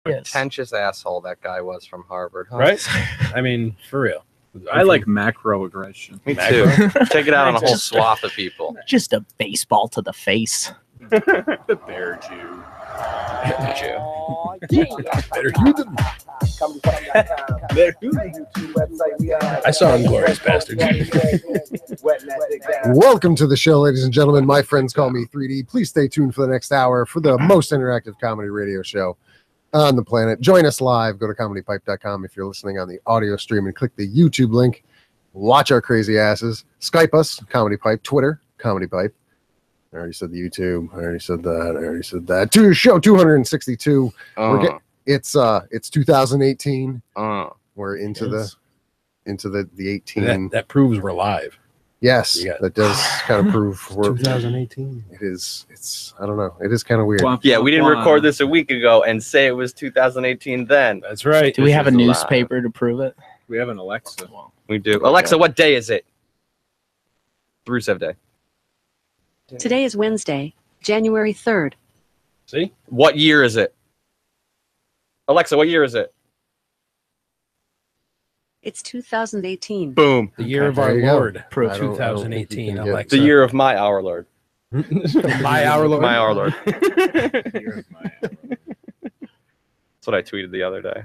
pretentious asshole that guy was from Harvard. Huh? Right? I mean, for real. I like macro aggression. Me too. Take it out on a whole swath of people. Just a baseball to the face. The bear Jew. I saw Inglourious Bastards. Welcome to the show, ladies and gentlemen. My friends call me 3D. Please stay tuned for the next hour for the most interactive comedy radio show on the planet. Join us live. Go to comedypipe.com if you're listening on the audio stream and click the YouTube link. Watch our crazy asses. Skype us, Comedypipe. Twitter, Comedypipe. I already said the YouTube. I already said that. To show 262. It's 2018. We're into the 18. That proves we're live. Yes, that does kind of prove we're 2018. It's I don't know. It is kind of weird. Yeah, we didn't record this a week ago and say it was 2018 then. That's right. Do we have a newspaper to prove it? We have an Alexa. We do. Alexa, what day is it? Rusev Day. Today is Wednesday, January 3rd. See? What year is it? Alexa, what year is it? It's 2018. Boom. The year of our Lord. 2018, Alexa. The year of my our Lord. My our Lord. My our Lord. Year of my That's what I tweeted the other day.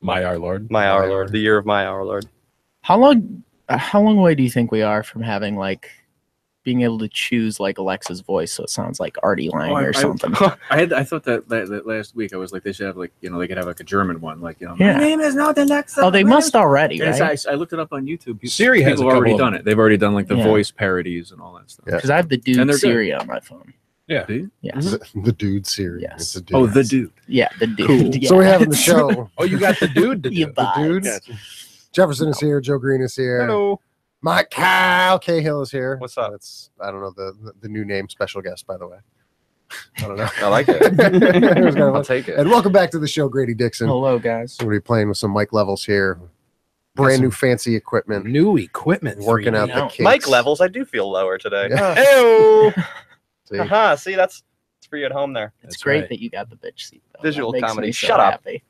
My our Lord. My our Lord. The year of my our Lord. How long away do you think we are from having like being able to choose like Alexa's voice so it sounds like Artie Lang or something? I thought that last week I was like they should have like they could have like a German one my Yeah. name is not Alexa. Oh, they must already, right? I looked it up on YouTube. Siri has People have already done it. They've already done like the voice parodies and all that stuff. Because I have the dude Siri on my phone. Yeah. Yes. The dude Siri. Yes. The dude. Oh, the dude. Yeah, the dude. Cool. Yeah. So we have in the show. Oh, you got the dude. The dude. Jefferson is here. Joe Green is here. Hello. Mike Cahill is here. What's up? That's I don't know the new name. Special guest, by the way. I don't know. I like it. I'll take it. And welcome back to the show, Grady Dixon. Hello, guys. We're gonna be playing with some mic levels here. Brand new fancy equipment. New equipment. Working out the kinks. Mic levels, I do feel lower today. Yeah. Hey-o. See, that's for you at home there. It's great that you got the bitch seat. Though. Visual That makes comedy. me so Shut up. happy.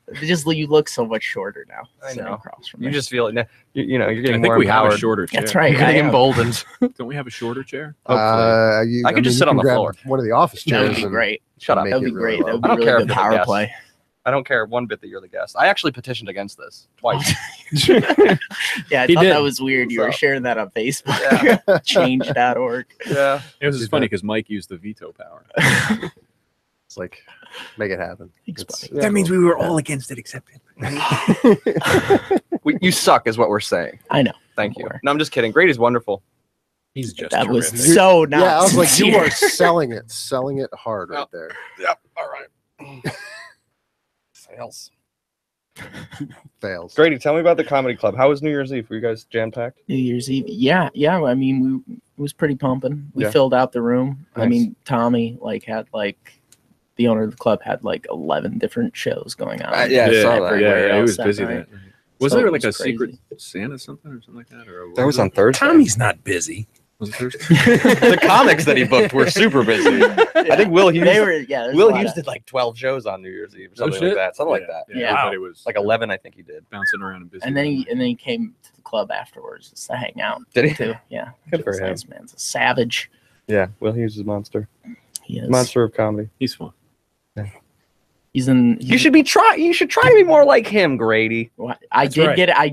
You look so much shorter now. I sitting know. Across from You me. just feel it. You're getting I think more we have a empowered. shorter chair. That's right. You're getting emboldened. Don't we have a shorter chair? I could just sit on the grab floor. One of the office That chairs. would be and great. Shut up. make That would it be really great. low. That would I don't be really care good if you're the power guest. play. I don't care one bit that you're the guest. I actually petitioned against this twice. Yeah, I He thought did. that was weird. You were What's up? sharing that on Facebook. Yeah. Change.org. Yeah. It was just funny because Mike used the veto power. It's like make it happen. Thanks, It's- buddy. That means we were all against it except him. You suck is what we're saying. I know. Thank you. More. No, I'm just kidding. Grady's wonderful. He's just That was terrific. so not Yeah, I was like, you sincere. are selling it hard right there. Yep. All right. Sales. Fails. Grady, tell me about the comedy club. How was New Year's Eve? Were you guys jam packed? New Year's Eve. Yeah. I mean, it was pretty pumping. We Yeah. filled out the room. I Nice. mean, Tommy had the owner of the club had 11 different shows going on. Yeah, I saw that. everywhere Yeah, he else was that busy night. that. Was So there it like a was secret crazy. Santa something or something like that? Or That was on Thursday. Tommy's not busy. Was it Thursday? The comics that he booked were super busy. I think Will Hughes. They were, yeah. there's a Will lot Hughes of- did like 12 shows on New Year's Eve or something shit. like that. Something like that. Yeah, Yeah. everybody was Like 11, I think he did. bouncing around and busy. And then he came to the club afterwards just to hang out. Did he? Too. Yeah. Good for He's him. nice, man. He's a savage. Yeah, Will Hughes is a monster. He is. Monster of comedy. he's fun. He's in. You should try to be more like him, Grady. I That's did right. get it. I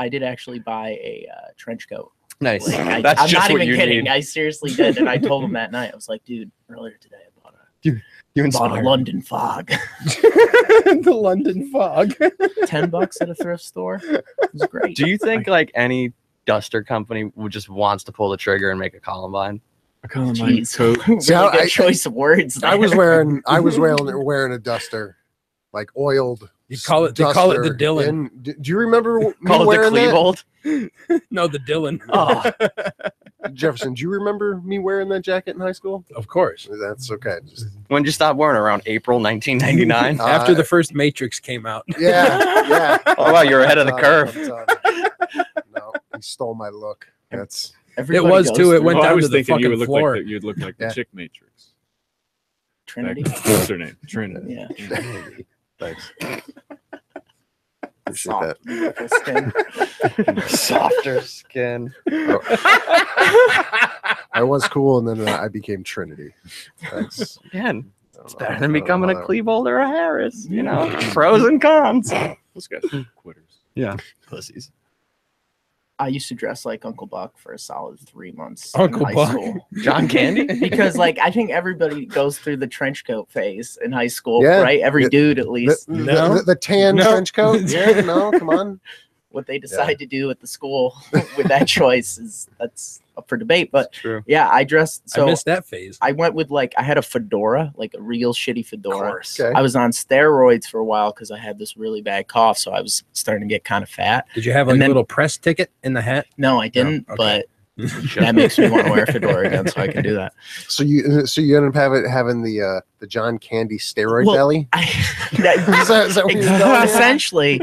did actually buy a trench coat. Nice. Like, That's I'm just not what even you kidding. need. I seriously did, and I told him that night. I was like, dude, earlier today I bought You a inspired. London fog. The London fog. $10 at a thrift store. It was great. Do you think like any duster company would just wants to pull the trigger and make a Columbine? I call him my Jeez. coat. Really See, I- good choice of words. I was there. wearing a duster, like oiled. They call it the duster Dylan. Do you remember me Call it the wearing that? Klebold? No, the Dylan. Oh, Jefferson, do you remember me wearing that jacket in high school? Of course. That's okay. Just, When did you stop wearing it? Around April 1999? After the first Matrix came out. yeah. Oh, wow, you're ahead of the curve. No, he stole my look. That's everybody was goes too. It through went Well, I down was to the thinking you fucking would floor. you'd look like the Yeah. chick Matrix. Trinity. What's her name? Trinity. Yeah. Thanks. Appreciate that. Softer skin. I was cool, and then I became Trinity. That's Again, I it's don't know. better I than don't becoming know a how that- Cleveland or a Harris. You know, pros and cons. Those guys are quitters. Yeah, pussies. I used to dress like Uncle Buck for a solid 3 months. Uncle in high Buck? school. John Candy. Because like I think everybody goes through the trench coat phase in high school, Yeah. right? Every Yeah. dude at least. The tan No. trench coat. Yeah, no, come on. What they decide to do at the school with that choice that's up for debate. But True. yeah, I dressed I so missed that phase. I went with like I had a fedora, like a real shitty fedora. Okay. I was on steroids for a while because I had this really bad cough, so I was starting to get kind of fat. Did you have And like then- a little press ticket in the hat? No, I didn't, okay. but that makes me want to wear a fedora again, so I can do that. So you ended up having the John Candy steroid Well, belly. That- Is that what you're going with? essentially,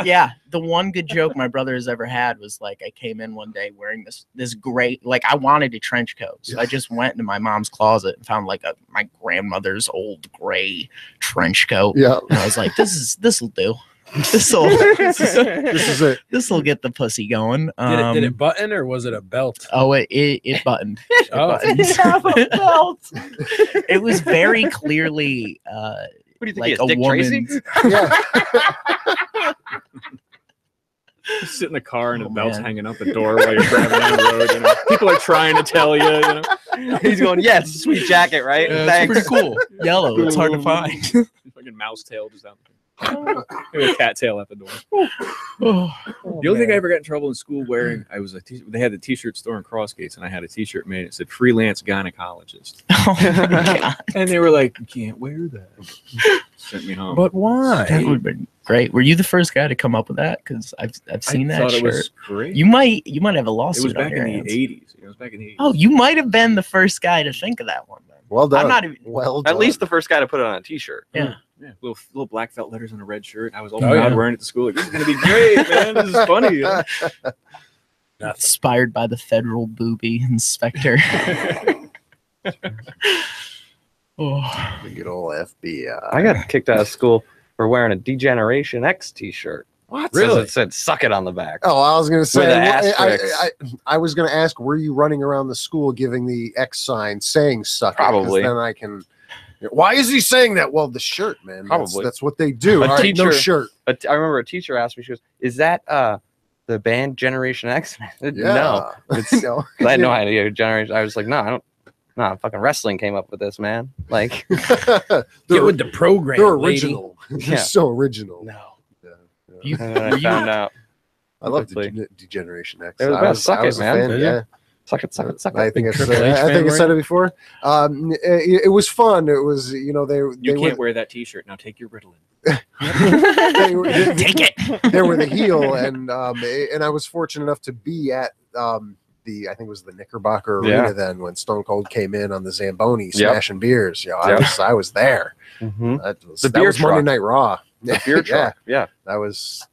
yeah. The one good joke my brother has ever had was like I came in one day wearing this great, like I wanted a trench coat, so I just went into my mom's closet and found like my grandmother's old gray trench coat. Yeah, And I was like, this'll do. This'll this is it. this'll get the pussy going. Did it button or was it a belt? Oh, it buttoned. It Oh. buttoned. It was very clearly What do you think? like he is, a Dick Tracy? woman's. Yeah. You sit in the car and Oh, the belt's man. hanging out the door while you're driving down the road. You know? People are trying to tell you. You know? He's going, yeah, it's a sweet jacket, right? It's Thanks. pretty cool. Yellow. It's hard to find. Fucking mouse tail just out. Maybe a cat tail at the door. Oh, The only thing I ever got in trouble in school wearing, I was they had the t-shirt store in Crossgates, and I had a t-shirt made. It said freelance gynecologist, oh my God. and they were like, "You can't wear that." Sent me home. But why? That would have been great. Were you the first guy to come up with that? Because I've seen I that thought shirt. it was great. You might have a It lawsuit was on back your in hands. the '80s. It was back in the '80s. Oh, you might have been the first guy to think of that one. Then. Well done. I'm not even. Well done. At least the first guy to put it on a t-shirt. Yeah. Yeah, little black felt letters on a red shirt. I was all Oh, proud yeah. wearing it to school. Like, this is gonna be great, man. This is funny. You know? Inspired by the federal booby inspector. Oh, the good old FBI. I got kicked out of school for wearing a Degeneration X t-shirt. What? Really? It said "suck it" on the back. Oh, I was going to say. With an I, asterisk. I was going to ask, were you running around the school giving the X sign, saying "suck it"? 'Cause Probably. Then I can. Why is he saying that? Well, the shirt, man. Probably. That's what they do. A All right, no teacher- shirt. I remember a teacher asked me, she goes, "Is that the band Generation X?" And I said, Yeah. No, it's, No. 'cause I had no idea who Generation. I was like, no, I don't. No, fucking wrestling came up with this, man. Like, Get they're, with the program. they're lady. original. They're Yeah. so original. no. you, And then I were you- found out. I love Quickly. Degeneration X. It was I best. Suck I was it, a man. fan, Did yeah. Suck it, suck it, suck I it. think I Triple said, H I fan, think I were said you? it before. It was fun. It was, they You were can't wear that t-shirt. Now take your Ritalin. they were, Take it. they were the heel, and I was fortunate enough to be at I think it was the Knickerbocker Yeah. Arena then when Stone Cold came in on the Zamboni Yep. smashing beers. Yep. I was there. Mhm. That was, The that beer was Monday truck. Night Raw. The beer truck. Yeah. That was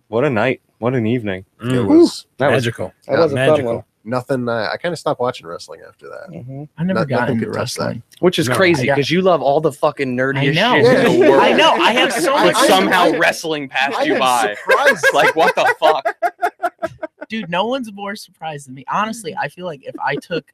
What a night. What an evening. it Mm. was That was Magical. that was a fun Magical. one. nothing. I kind of stopped watching wrestling after that. Mhm. I never got Nothing into could touch that. wrestling. Which is No, crazy I got- because you love all the fucking nerdiest I know. shit Yeah. in the world. I know. I have so But much. somehow I- wrestling passed I you am by. surprised. Like, what the fuck? Dude, no one's more surprised than me. Honestly, I feel like if I took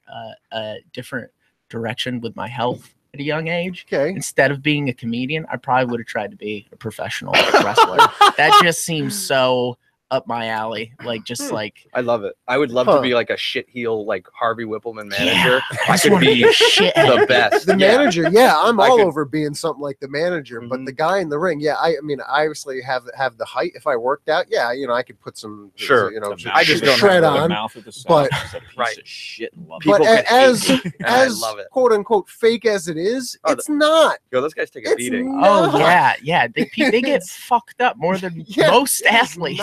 a different direction with my health at a young age, Okay. instead of being a comedian, I probably would have tried to be a professional wrestler. That just seems so up my alley. Like, just like, I love it. I would love Huh. to be like a shit heel, like Harvey Whippleman manager. I I just could want to be be a shit. the best. The Yeah. manager, yeah, I'm I all could- over being something like the manager, but Mhm. the guy in the ring, yeah, I mean, I obviously have the height. If I worked out, yeah, I could put some, Sure. I just don't shred have the on. mouth of the South but- is a piece Right. of shit. Love it. People But could as hate me, and I as love it. quote unquote fake as it is, Oh, it's not. Yo, those guys take a It's beating. not. Oh, yeah. They get fucked up more than Yeah, most it's athletes.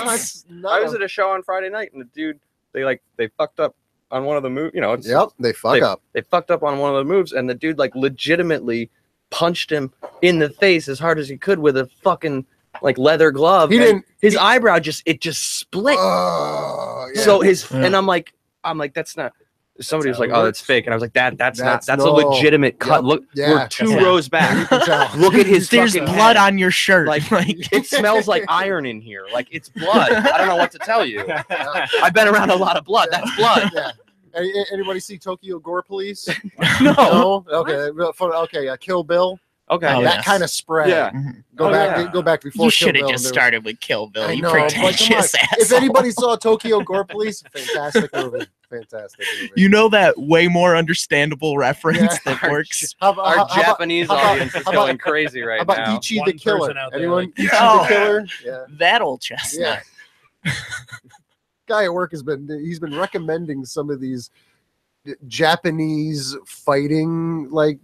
not I was at a show on Friday night, and the dude, they fucked up on one of the moves. Yep, they fuck up. They fucked up on one of the moves, and the dude like legitimately punched him in the face as hard as he could with a fucking like leather glove. He and didn't- His eyebrow just split. Oh, yeah. So his Yeah. and I'm like that's not. somebody was how like, it "Oh, works. that's fake," and I was like, "That's not. That's a no. legitimate cut. Yep. Look, Yeah. we're 2 Yeah. rows back. You can tell. Look at his There's fucking blood head. on your shirt. Like, it smells like iron in here. Like it's blood. I don't know what to tell you. I've been around a lot of blood. That's blood. Yeah. Anybody see Tokyo Gore Police? No. Okay. Okay. Kill Bill. Okay. Oh, That yes. kind of spread. Yeah. Mhm. Go Oh, back. yeah. Go back before. You Kill should have Bill, just and there was- started with Kill Bill. I You know, but come on. pretentious If asshole. anybody saw Tokyo Gore Police, fantastic movie. Fantastic movie. You know that way more understandable reference Yeah. that Our works. Our Japanese how about- audience is how about- going crazy How right about now. Ichi the One Killer? person out there Anyone? like, Ichi "Yo." the Killer? Yeah. That old chestnut. Yeah. Guy at work he's been recommending some of these Japanese fighting like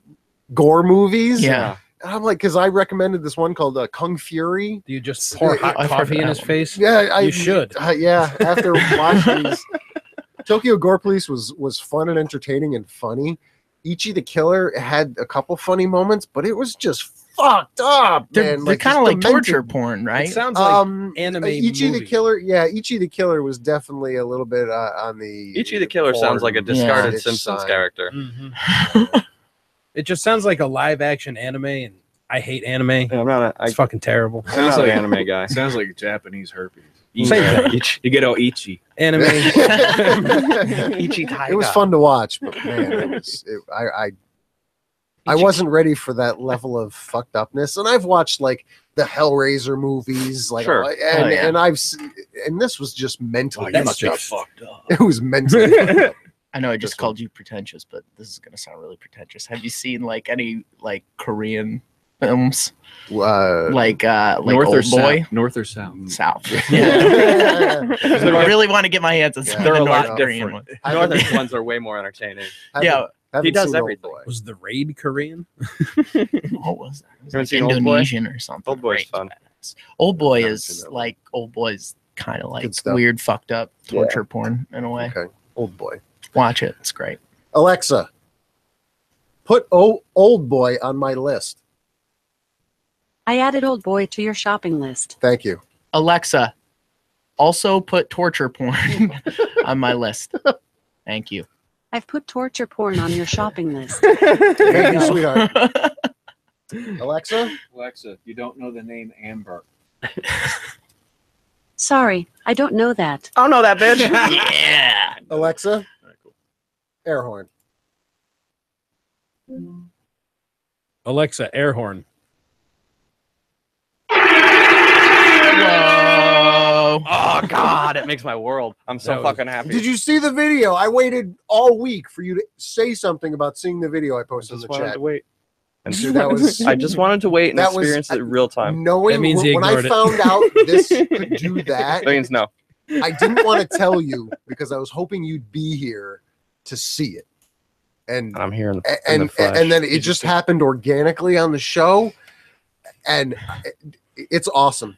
gore movies. Yeah. And I'm like, because I recommended this one called Kung Fury. Do you just pour hot I've heard coffee in that his one. face? Yeah, You should. Yeah, after watching these, Tokyo Gore Police was fun and entertaining and funny. Ichi the Killer had a couple funny moments, but it was just fucked up. They're, man. they're kind of just like demented. torture porn, It right? sounds like anime Ichi the movie. Killer, yeah, Ichi the Killer was definitely a little bit on the Ichi the Killer sounds like a discarded Yeah. Simpsons Side. character. Mhm. It just sounds like a live action anime, and I hate anime. Yeah, I'm not. It's fucking terrible. I'm not an anime guy. Sounds like Japanese herpes. Same thing. You get all itchy. Anime. Ichi It was fun to watch, but man, I wasn't ready for that level of fucked upness. And I've watched like the Hellraiser movies, like, Sure. and Oh, yeah. and and this was just mentally. That's must have just- fucked up. It was mentally. fucked up. I know I just called you pretentious, but this is gonna sound really pretentious. Have you seen like any like Korean films? Like North or Old Boy? south? North or south? South. Yeah. I really want to get my hands on some Yeah. of They're the a lot North Korean different. ones. Northern ones are way more entertaining. Yeah. Haven't He does seen Old everything. Boy. Was the raid Korean? What was that? It was haven't like seen Old Boy? Indonesian or something. Old Boy's Right, fun. badass. Old Boy Haven't is seen that one. like Old Boy's kind of like Good stuff. weird, fucked up Yeah. torture porn in a way. Okay, Old Boy. Watch it. It's great. Alexa, put Old Boy on my list. I added Old Boy to your shopping list. Thank you. Alexa, also put torture porn on my list. Thank you. I've put torture porn on your shopping list. Thank you, sweetheart. Alexa, Alexa, you don't know the name Amber. Sorry, I don't know that. I don't know that bitch. Yeah. Alexa, All right, cool. air horn. Alexa, air horn. Whoa. Oh God, it makes my world. I'm so That was- fucking happy. Did you see the video? I waited all week for you to say something about seeing the video I posted in the chat. wait. Dude, that was I just wanted to wait and That was- experience it real time. knowing That means he when I ignored it. found out this could do that. That means no. I didn't want to tell you because I was hoping you'd be here to see it. And I'm here in the, and flesh. and then it just happened organically on the show, and it's awesome.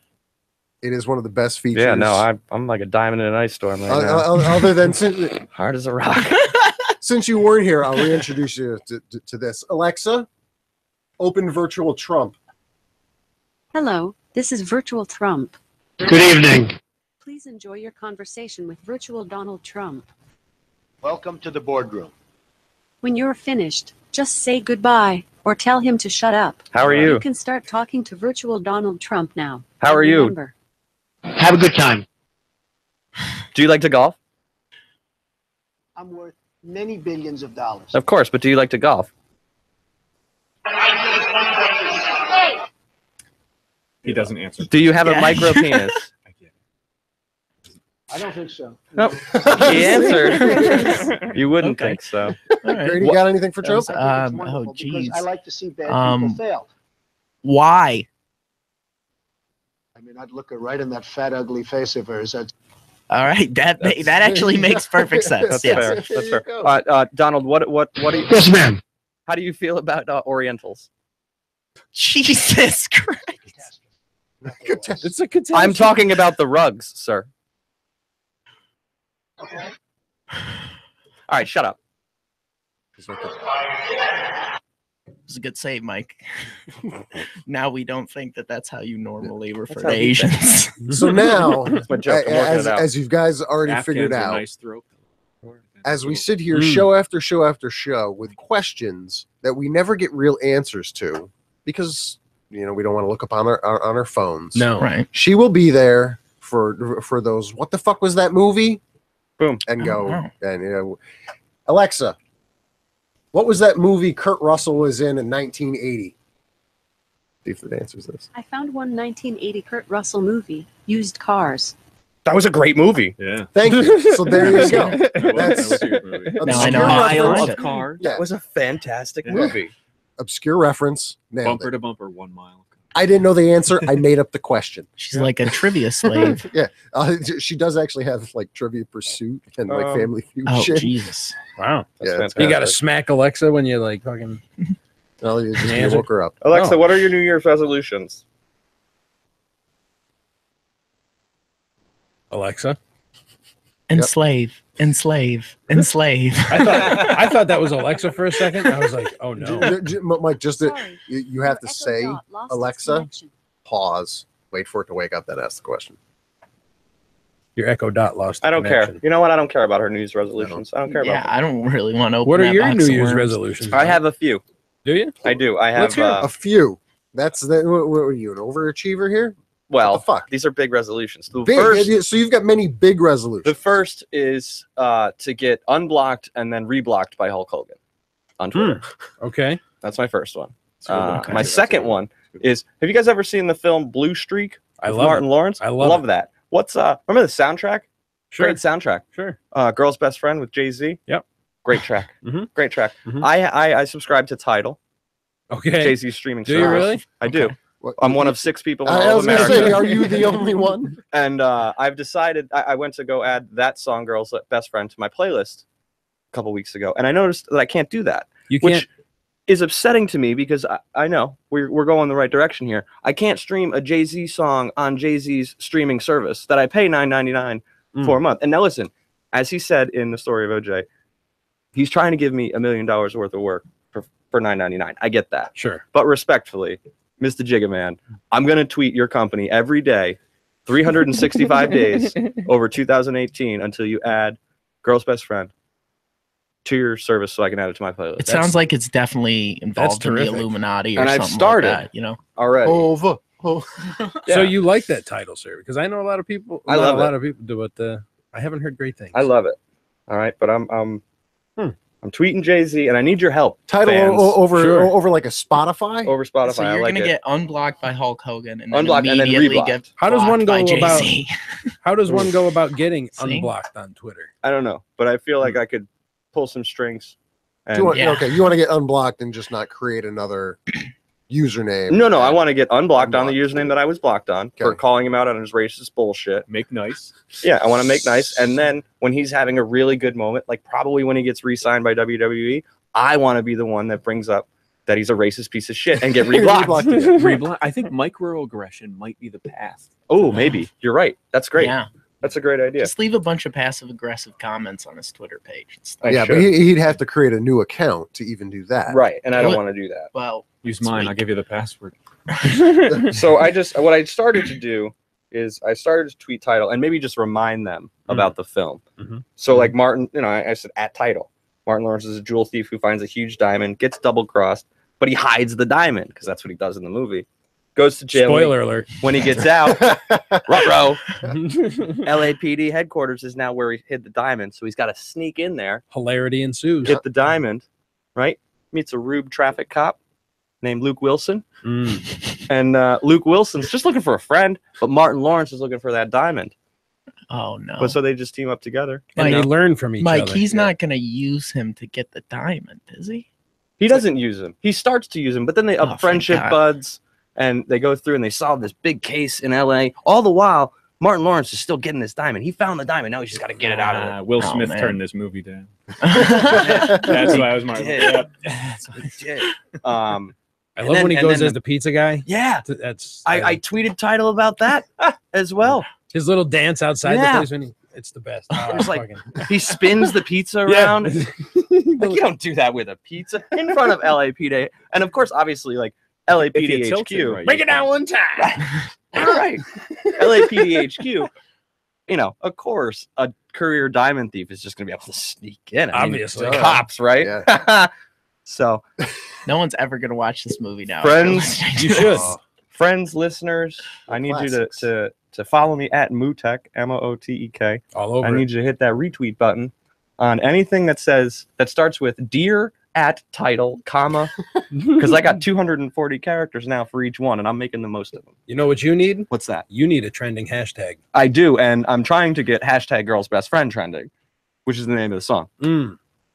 It is one of the best features. Yeah, no, I'm like a diamond in an ice storm right now. Other than since, Hard as a rock. since you weren't here, I'll reintroduce you to this. Alexa, open virtual Trump. Hello, this is Virtual Trump. Good evening. Please enjoy your conversation with Virtual Donald Trump. Welcome to the boardroom. When you're finished, just say goodbye or tell him to shut up. How are You you? can start talking to Virtual Donald Trump now. How are And you? remember, Have a good time. Do you like to golf? I'm worth many billions of dollars. Of course, but do you like to golf? He doesn't answer. Do you have Yeah. a micro penis? I get it. I don't think so. Nope. He answered. You wouldn't Okay. think so. All right. Grady, got anything for Trump? That was, I think it's oh, wonderful because geez. I like to see bad Um, people fail. Why? I mean, I'd look her right in that fat, ugly face of hers. I'd All right. That actually makes perfect sense. That's Yes. fair. There That's you fair. go. Donald, what do you? Yes, ma'am. How do you feel about Orientals? Jesus Christ. catastrophe. It's a catastrophe. I'm talking about the rugs, sir. Okay. All right, shut up. It was a good save, Mike. Now we don't think that that's how you normally refer how to we think. Asians. So now, That's my joke. I'm working it out. as you guys already Afghans figured are out, nice throat. as we sit here show after show after show with questions that we never get real answers to because we don't want to look up on our phones. No, Right. She will be there for those. What the fuck was that movie? Boom. And I go don't and Alexa, what was that movie Kurt Russell was in 1980? See if it answers this. I found one 1980 Kurt Russell movie, Used Cars. That was a great movie. Yeah. Thank you. So there you go. That was a good movie. Now I know Obscure how to reference. find it. Car. Yeah. That was a fantastic Yeah. movie. Obscure reference. Nailed Bumper it. to bumper, 1 mile. I didn't know the answer. I made up the question. She's like a trivia slave. Yeah, she does actually have like Trivia Pursuit and like Family Feud Oh, shit. Jesus. wow. That's Yeah, fantastic. You got to smack Alexa when you like fucking. No, you just Answer. woke her up. Alexa, Oh. what are your New Year's resolutions? Alexa. Enslave. Enslave. Enslave. I thought that was Alexa for a second. I was like, oh no. Mike, just Sorry, you have to your Echo say Dot lost its Alexa, connection. pause, wait for it to wake up, then ask the question. Your Echo Dot lost. I the don't care. connection. You know what? I don't care about her New Year's resolutions. I don't care Yeah, about I don't really want to open What are that your box New of Year's worms. resolutions? them. I have a few. Do you? I do. I Let's have. hear A few. That's what are you, an overachiever here? Well, What the fuck? these are big resolutions. The Big, first, so you've got many big the resolutions. first is to get unblocked and then reblocked by Hulk Hogan on Twitter. Okay. That's my first one. That's a good one. My second one is: have you guys ever seen the film Blue Streak? I with love Martin Lawrence. I love it. that. What's remember the soundtrack? Sure. Great soundtrack. Sure. Girl's Best Friend with Jay-Z. Yep. Great track. Mhm. Great track. Mhm. I subscribe to Tidal, Okay. Jay-Z's streaming Do you service. really? I do. What- I'm one of 6 people in all I of was going to America. say, are you the only one? And I've decided I went to go add that song "Girl's Best Friend" to my playlist a couple weeks ago, and I noticed that I can't do that, You can't. which is upsetting to me because I know we're going the right direction here. I can't stream a Jay-Z song on Jay-Z's streaming service that I pay $9.99 for a month. And now listen, as he said in the story of OJ, he's trying to give me $1 million worth of work for $9.99. I get that, Sure. but respectfully, Mr. Jigga-Man, I'm gonna tweet your company every day, 365 days over 2018 until you add "Girl's Best Friend" to your service so I can add it to my playlist. It sounds like it's definitely involved in the terrific. Illuminati or And I've something started. like that, you know? already. Over. Oh. Yeah. So you like that title, sir? Because I know a lot of people. I not love a lot it. of people do it. I haven't heard great things. I love it. All right, but I'm tweeting Jay-Z, and I need your help. Title fans. over Sure. over like a Spotify? Over Spotify. So I you're like gonna it. get unblocked by Hulk Hogan and then Unblocked and then immediately reblocked. get How does one blocked go by about? Jay-Z. How does one go about getting See? unblocked on Twitter? I don't know, but I feel like I could pull some strings. Do And you want, Yeah. Okay, you want to get unblocked and just not create another username? no, I want to get unblocked on the Unblocked. username that I was blocked on for Okay. calling him out on his racist bullshit. Make nice. Yeah, I want to make nice, and then when he's having a really good moment, like probably when he gets re-signed by WWE, I want to be the one that brings up that he's a racist piece of shit and get reblocked. Reblock. I think microaggression might be the path. Oh, maybe you're right. That's great. Yeah. That's a great idea. Just leave a bunch of passive aggressive comments on his Twitter page. It's I Yeah, should. but he'd have to create a new account to even do that. Right, and I don't What? want to do that. well, Use It's mine. weak. I'll give you the password. So what I started to do is I started to tweet Title and maybe just remind them about the film. Mhm. So like Martin, I said at Title, Martin Lawrence is a jewel thief who finds a huge diamond, gets double crossed, but he hides the diamond because that's what he does in the movie. Goes to jail. Spoiler alert. When he gets out, ruh-roh, LAPD headquarters is now where he hid the diamond, so he's got to sneak in there, Hilarity ensues. get the diamond, right? Meets a rube traffic cop named Luke Wilson. Mm. And Luke Wilson's just looking for a friend, but Martin Lawrence is looking for that diamond. oh no. But so they just team up together. And they Mike- learn from each Mike, other. he's not gonna use him to get the diamond, is he? He doesn't use him. He starts to use him, but then they Oh, up thank friendship God. buds, and they go through and they solve this big case in LA. All the while, Martin Lawrence is still getting this diamond. He found the diamond. Now he's just got to get it out of there. Will Oh, Smith man. turned this movie down. That's That's why I was my. did. Yep. I and love then- when he and goes then- as the pizza guy. Yeah. That's I tweeted Title about that as well. his little dance outside Yeah. the place when it's the best. Oh, was like- fucking- He spins the pizza around. Like, you don't do that with a pizza in front of LAPD. And of course, obviously, like If you LAPD tilt it HQ. right, Break you it down can- one time. All right. LAPD HQ. Of course, a career diamond thief is just gonna be able to sneak in. I mean, Obviously. the cops, right? Yeah. So, No one's ever gonna watch this movie now. friends, You should. friends, listeners, I need classics. you to follow me at Mootek, MOOTEK. All over. I need you to hit that retweet button on anything that starts with dear at title, comma, because I got 240 characters now for each one, and I'm making the most of them. You know what you need? What's that? You need a trending hashtag. I do, and I'm trying to get hashtag girl's best friend trending, which is the name of the song.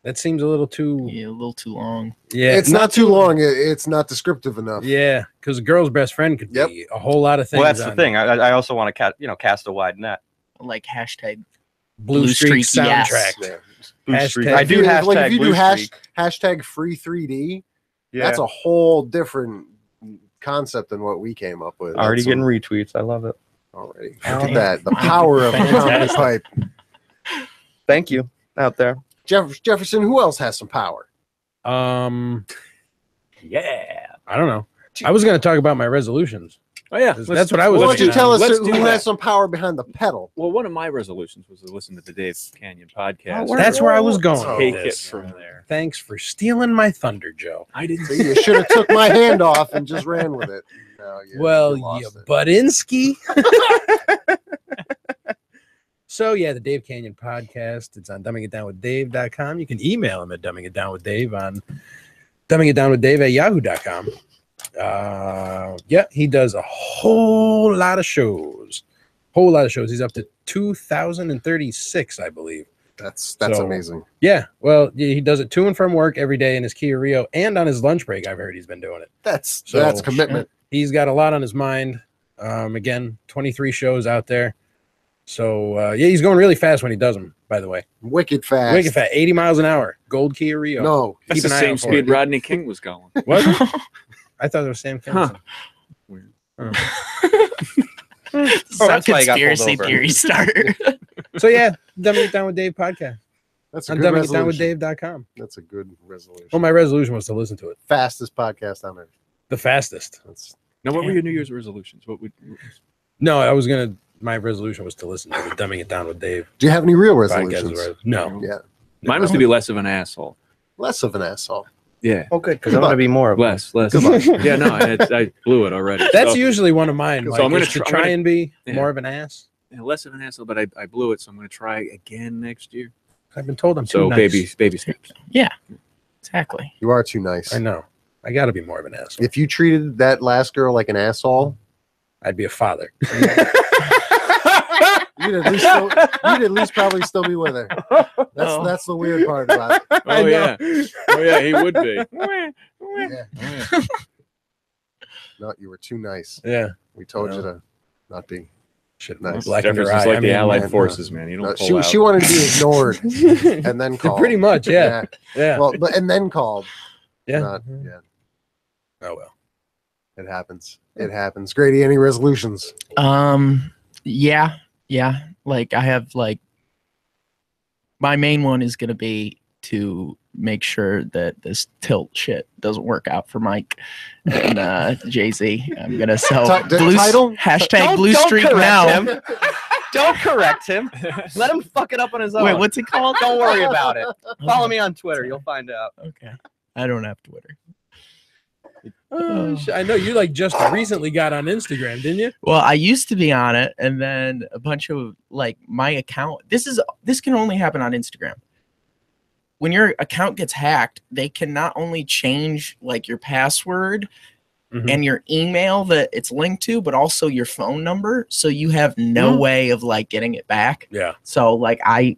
That seems a little too. Yeah, a little too long. Yeah, It's not too long. It's not descriptive enough. Yeah, because a girl's best friend could Yep. be a whole lot of things. Well, that's the on thing. I also want to cast a wide net. Like hashtag Blue Streak Streak, yes. soundtrack. Yeah. Blue Hashtag- Streak. I do If you- hashtag like, if you Blue do Streak. hashtag free 3D, Yeah, that's a whole different concept than what we came up with. already That's getting retweets. I love it. already. Oh, Look at that. The power of the comedy pipe. Thank you out there. Jefferson, who else has some power? Yeah. I don't know. I was going to talk about my resolutions. Oh yeah, That's what I was Why don't thinking. you tell us Let's who do has that. some power behind the pedal? Well, one of my resolutions was to listen to the Dave Canyon podcast. That's where I was going. Take with it this. from there. Thanks for stealing my thunder, Joe. I didn't So you should have took my hand off and just ran with it. No, Well, you you lost it. Buttinsky. So, yeah, the Dave Canyon podcast. It's on dumbingitdownwithdave.com. You can email him at dumbingitdownwithdave on dumbingitdownwithdave@yahoo.com. Yeah, he does a whole lot of shows. He's up to 2,036, I believe. That's So- amazing. Yeah, well, he does it to and from work every day in his Kia Rio and on his lunch break. I've heard he's been doing it. That's So- commitment. He's got a lot on his mind. Again, 23 shows out there. So, yeah, he's going really fast when he does them, by the way. Wicked fast. Wicked fast, 80 miles an hour. Gold Kia Rio. No, That's Keep the an eye same out for speed it. Rodney King was going. What? I thought it was Sam Kinison. Weird. Some that's why he got pulled conspiracy over. theory starter. So, yeah, Dumbing It Down with Dave podcast that's a on good resolution. dumbingitdownwithdave.com. That's a good resolution. Well, my resolution was to listen to it. Fastest podcast on earth. The fastest. That's Now, what were your New Year's resolutions? What would? No, my resolution was to listen to the Dumbing It Down with Dave Do you have any real podcast. resolutions? No. Yeah, Mine was to be less of an asshole. less of an asshole. Yeah, Oh, good, because I want to be more of less. Yeah, no, I blew it already. That's So- usually one of mine. So Like, I'm gonna is to try- I'm try gonna- and be Yeah. more of an ass. Yeah, less of an asshole, but I blew it, so I'm going to try again next year. I've been told I'm too So nice. baby steps. Exactly. You are too nice. I know. I got to be more of an asshole. If you treated that last girl like an asshole, I'd be a father. you'd at least probably still be with her. That's the weird part about it. Oh yeah, he would be. Yeah. No, you were too nice. Yeah. We told you No. to not be. Shit, Nice. black in her Jefferson's eye. like I the mean, Allied man, forces, man. You don't No, pull out. she wanted to be ignored and then called. Pretty much, yeah. Yeah. Well, and then called. Yeah. Not, yeah. Oh, well. It happens. It happens. Grady, any resolutions? Yeah. Like I have like my main one is gonna be to make sure that this tilt shit doesn't work out for Mike and Jay-Z. I'm gonna sell The blue title? hashtag Blue Streak correct now. him. Don't correct him. Let him fuck it up on his own. Wait, what's it called? Don't worry about it. Follow me on Twitter. You'll find out. Okay. I don't have Twitter. Oh, I know you like just recently got on Instagram, didn't you? Well, I used to be on it, and then a bunch of like my account. This can only happen on Instagram. When your account gets hacked, they can not only change like your password Mhm. and your email that it's linked to, but also your phone number. So you have no way of like getting it back. Yeah. So I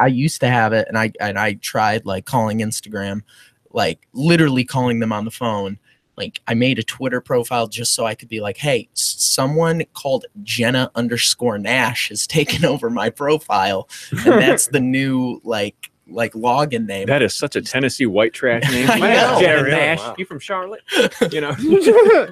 used to have it, and I tried like calling Instagram, like literally calling them on the phone. Like I made a Twitter profile just so I could be like, hey, someone called Jenna_Nash has taken over my profile, and that's the new like login name. That is such a Tennessee white trash name. I My name's know. Jared Yeah, really? Nash. Wow. You from Charlotte? You know.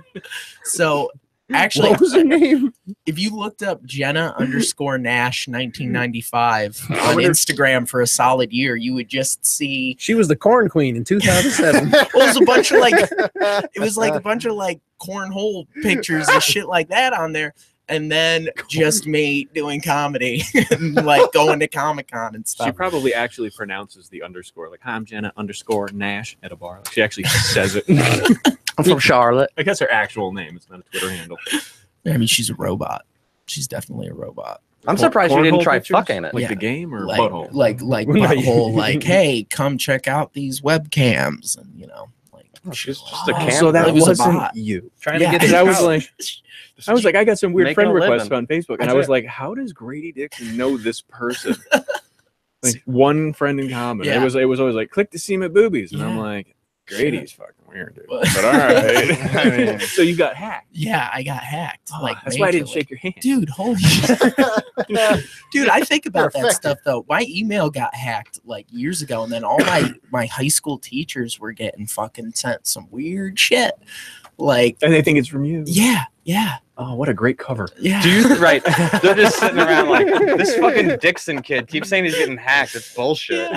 So actually, What was her name? if you looked up Jenna_Nash 1995 on Instagram for a solid year, you would just see She was the corn queen in 2007. well, it was a bunch of like it was like a bunch of like cornhole pictures and shit like that on there. and then just me doing comedy, and, like going to Comic-Con and stuff. She probably actually pronounces the underscore. Like, hi, I'm Jenna _ Nash at a bar. Like, she actually says it. I'm from Charlotte. I guess her actual name. It's not a Twitter handle. I mean, she's a robot. She's definitely a robot. I'm surprised you didn't Cornhole try pictures? fucking it. Like Yeah. the game or Like, butthole? like butthole. Like, hey, come check out these webcams, and like. Oh, she's just Oh, a cam. so that It was a wasn't bot. you. Trying Yeah. to get I this was out. like, I got some weird Making friend a requests living. on Facebook, and I I was did. like, how does Grady Dixon know this person? Like one friend in common. Yeah. It was always like, click to see my boobies, and I'm Yeah. like, Grady's fucking weird, dude. Well- But all right. I mean, so you got hacked. Yeah, I got hacked. Oh, Like that's why I didn't majorly. shake your hand. Dude, holy shit. Dude, I think about You're that stuff though. My email got hacked like years ago, and then all my high school teachers were getting fucking sent some weird shit. Like, And they think it's from you. yeah. Oh, what a great cover. Yeah. Do you right? They're just sitting around like this fucking Dixon kid keeps saying he's getting hacked. It's bullshit.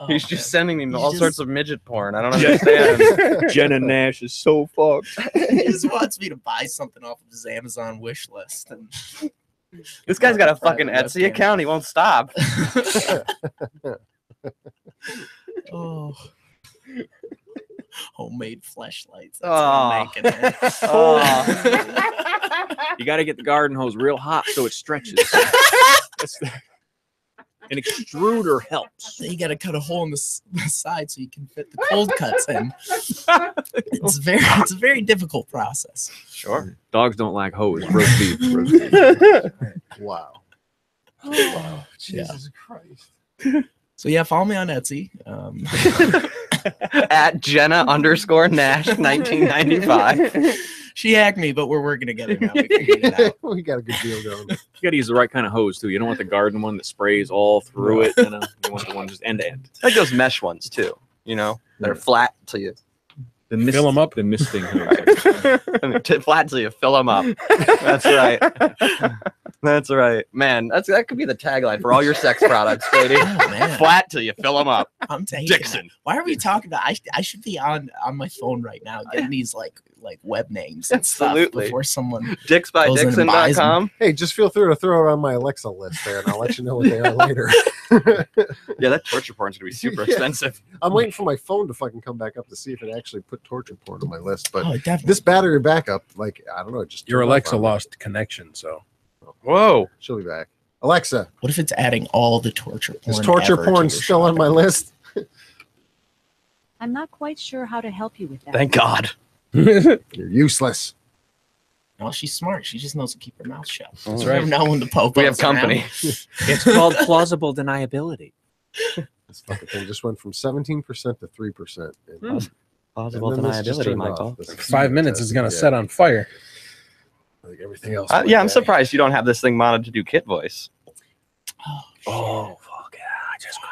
Oh, He's man. just sending me He's all just- sorts of midget porn. I don't understand. Jenna Nash is so fucked. He just wants me to buy something off of his Amazon wish list. And This guy's got a fucking Private Etsy webcam. account. He won't stop. oh. Homemade fleshlights. That's Oh. what I'm making. Man. Oh. You got to get the garden hose real hot so it stretches. An extruder helps. So you got to cut a hole in the side so you can fit the cold cuts in. It's a very difficult process. Sure. Dogs don't like hose. Roast beef. Roast beef. Wow. Oh, Jesus Christ. So yeah, follow me on Etsy. At Jenna _ Nash 1995. She hacked me, but we're working together now. We figured it out. We got a good deal going. You got to use the right kind of hose too. You don't want the garden one that sprays all through it. You know, you want the one just end to end. I like those mesh ones too. You know, they're flat till you The mist, Fill 'em up. The misting hose. flat till you fill them up. That's right. That's right, man. That could be the tagline for all your sex products, Grady. Oh, man. Flat till you fill them up. I'm taking Dixon. it. Why are we talking about? I should be on my phone right now getting these like web names and Absolutely. stuff before someone. Dixbydixon.com. Hey, just feel free to throw it on my Alexa list there, and I'll let you know what they are later. Yeah, that torture porn's gonna be super Yeah. expensive. I'm waiting for my phone to fucking come back up to see if it actually put torture porn on my list. But Oh, definitely. this battery backup, like, I don't know, it just Your turned off Alexa on me. lost connection, so Whoa. She'll be back. Alexa, What if it's adding all the torture porn? is torture ever to porn your still on my shopping? list? I'm not quite sure how to help you with that. Thank God. You're useless. No, she's smart. She just knows to keep her mouth shut. That's You never know when the pope. We have company. It's called plausible deniability. This fucking thing just went from 17% to 3%. And- Plausible and then this just deniability, turned off. Michael. This is 5 minutes is gonna yeah, set on fire. like everything else. Yeah, I'm went bad. surprised you don't have this thing modded to do kid voice. Oh, Fuck yeah! I just scream.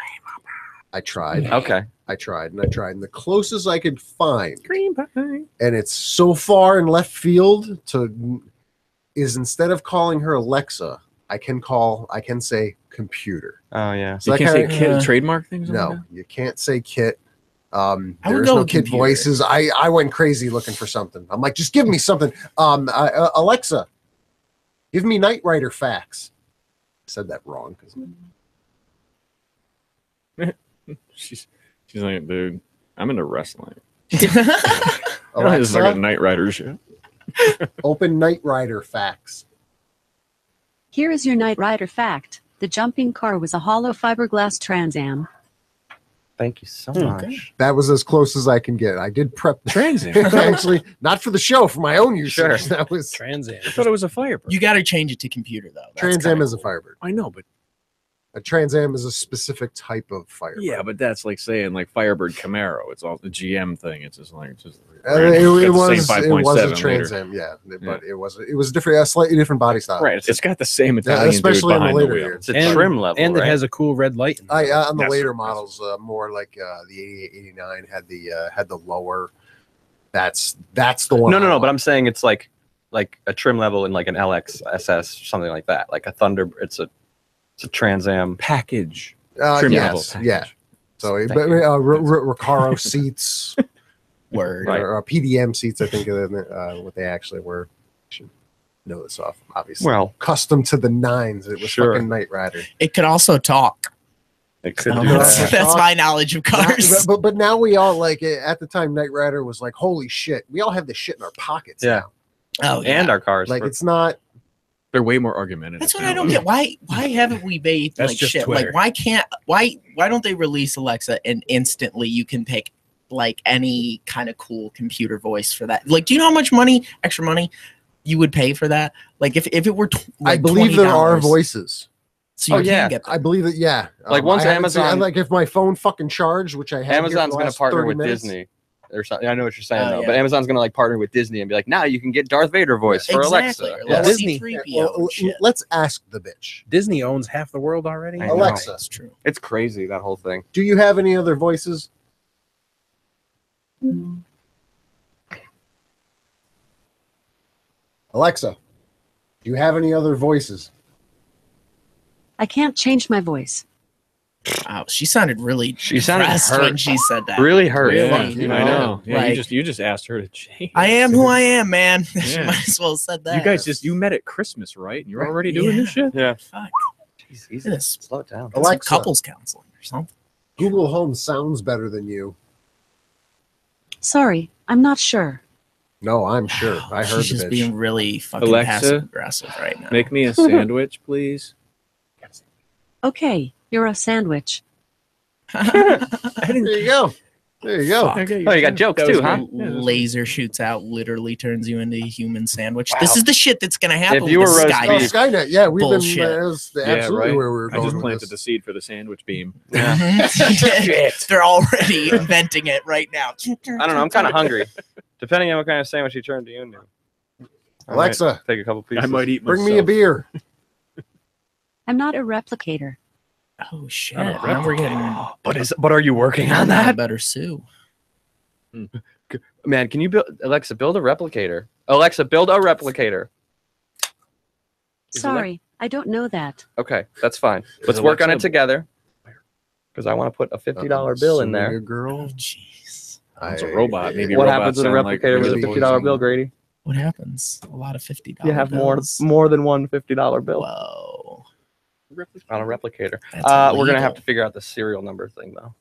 I tried. Okay. I tried and I tried. And the closest I could find, Green pie. and it's so far in left field, is instead of calling her Alexa, I can say computer. Oh yeah. So You that can't say kinda- kid trademark things. No, you can't say kit. I would There's go no with kid computer. voices. I went crazy looking for something. I'm like, just give me something. Alexa, give me Knight Rider facts. I said that wrong because She's like, dude, I'm into wrestling. This is like a Alexa, Knight Rider shit. open Knight Rider facts. Here is your Knight Rider fact. The jumping car was a hollow fiberglass Trans Am. Thank you so Okay. much. That was as close as I can get. I did prep Transam. actually, not for the show, for my own usage. Sure. That was Trans Am. I thought it was a Firebird. you got to change it to computer though. That's Trans kinda Am is a cool. Firebird. I know, but A Trans Am is a specific type of Firebird. yeah, but that's like saying like Firebird Camaro. It's all the GM thing. It's just like It got was the same it was a 5.7 Trans liter. Am, yeah, but it was different, a slightly different body style. Right. It's got the same Yeah, Italian especially dude in the behind the later wheel. years. It's a trim level, and right? it has a cool red light. On the Yes, later sir. models, more like the 88, 89 had the lower. That's the one. No. But I'm saying it's like a trim level in like an LX SS, something like that. Like a Thunder. It's a Trans Am. Package. Trim level yes, package. yeah. So Thank but, you. Recaro seats Word. Right. or PDM seats, I think what they actually were. know this off, obviously. Well, Custom to the nines. It was Sure. fucking Knight Rider. It could also talk. It could So do that's, that. my knowledge of cars. But now we all like at the time Knight Rider was like, holy shit. We all have this shit in our pockets Yeah. now. Oh, yeah. and our cars. Like it's not. They're way more argumentative. That's what now. I don't get. Why haven't we made That's like just shit? Twitter. Like why don't they release Alexa and instantly you can pick like any kind of cool computer voice for that? Like, do you know how much extra money you would pay for that? Like if it were I believe there are voices. So you Oh, yeah. can get them. I believe that, yeah. Like, once I haven't seen- Amazon- like if my phone fucking charged, which I have, Amazon's going going to to partner with Disney or something. I know what you're saying, Oh, though. yeah. But Amazon's going to like partner with Disney and be like, now you can get Darth Vader voice for Exactly. Alexa. Or Yeah. like Disney. C-3PO and shit. Let's ask the bitch. Disney owns half the world already. I know. Alexa, That's true. It's crazy, that whole thing. do you have any other voices? Alexa, do you have any other voices? I can't change my voice. Wow, she sounded really She sounded depressed hurt. when she said that. Really hurt. Yeah, Really? You I know. Yeah, Like- you just asked her to change. I am who I am, man. She Yeah. might as well have said that. You guys you met at Christmas, right? And you're Right. already doing this shit. Yeah. Fuck. Jeez, It is. slow it down. It's like Alexa. couples counseling or something. Google Home sounds better than you. Sorry, I'm not sure. No, I'm sure. I heard She's the just bitch. being really fucking Alexa, passive aggressive right now. Make me a sandwich, please. Okay, you're a sandwich. There you go. There you go. Fuck. Oh, you got jokes That was too, huh? good. Yeah, Laser shoots out, literally turns you into a human sandwich. Wow. This is the shit that's gonna happen. If you with were the roast Skynet. Oh, beef. Skynet. Yeah, we've Bullshit. been. That was absolutely right. where we were I going. just with planted this. the seed for the sandwich beam. Mhm. They're already inventing it right now. I don't know. I'm kind of hungry. Depending on what kind of sandwich he turned you into. I might Alexa, take a couple pieces. I might eat bring myself. me a beer. I'm not a replicator. Oh shit! Oh, Now we're getting. But are you working on I that? better sue. Man, can you build build a replicator? Alexa, build a replicator. Is Sorry, I don't know that. Okay, that's fine. Let's Is work on it Alexa- together. Because I want to put a $50 bill in Suing there. a girl. Oh jeez. It's a robot. Maybe What robots happens with a sound like replicator with a really $50 bill, Grady? What happens? A lot of $50. You have bills. more than one $50 bill Whoa. on a replicator. That's We're gonna illegal. have to figure out the serial number thing though.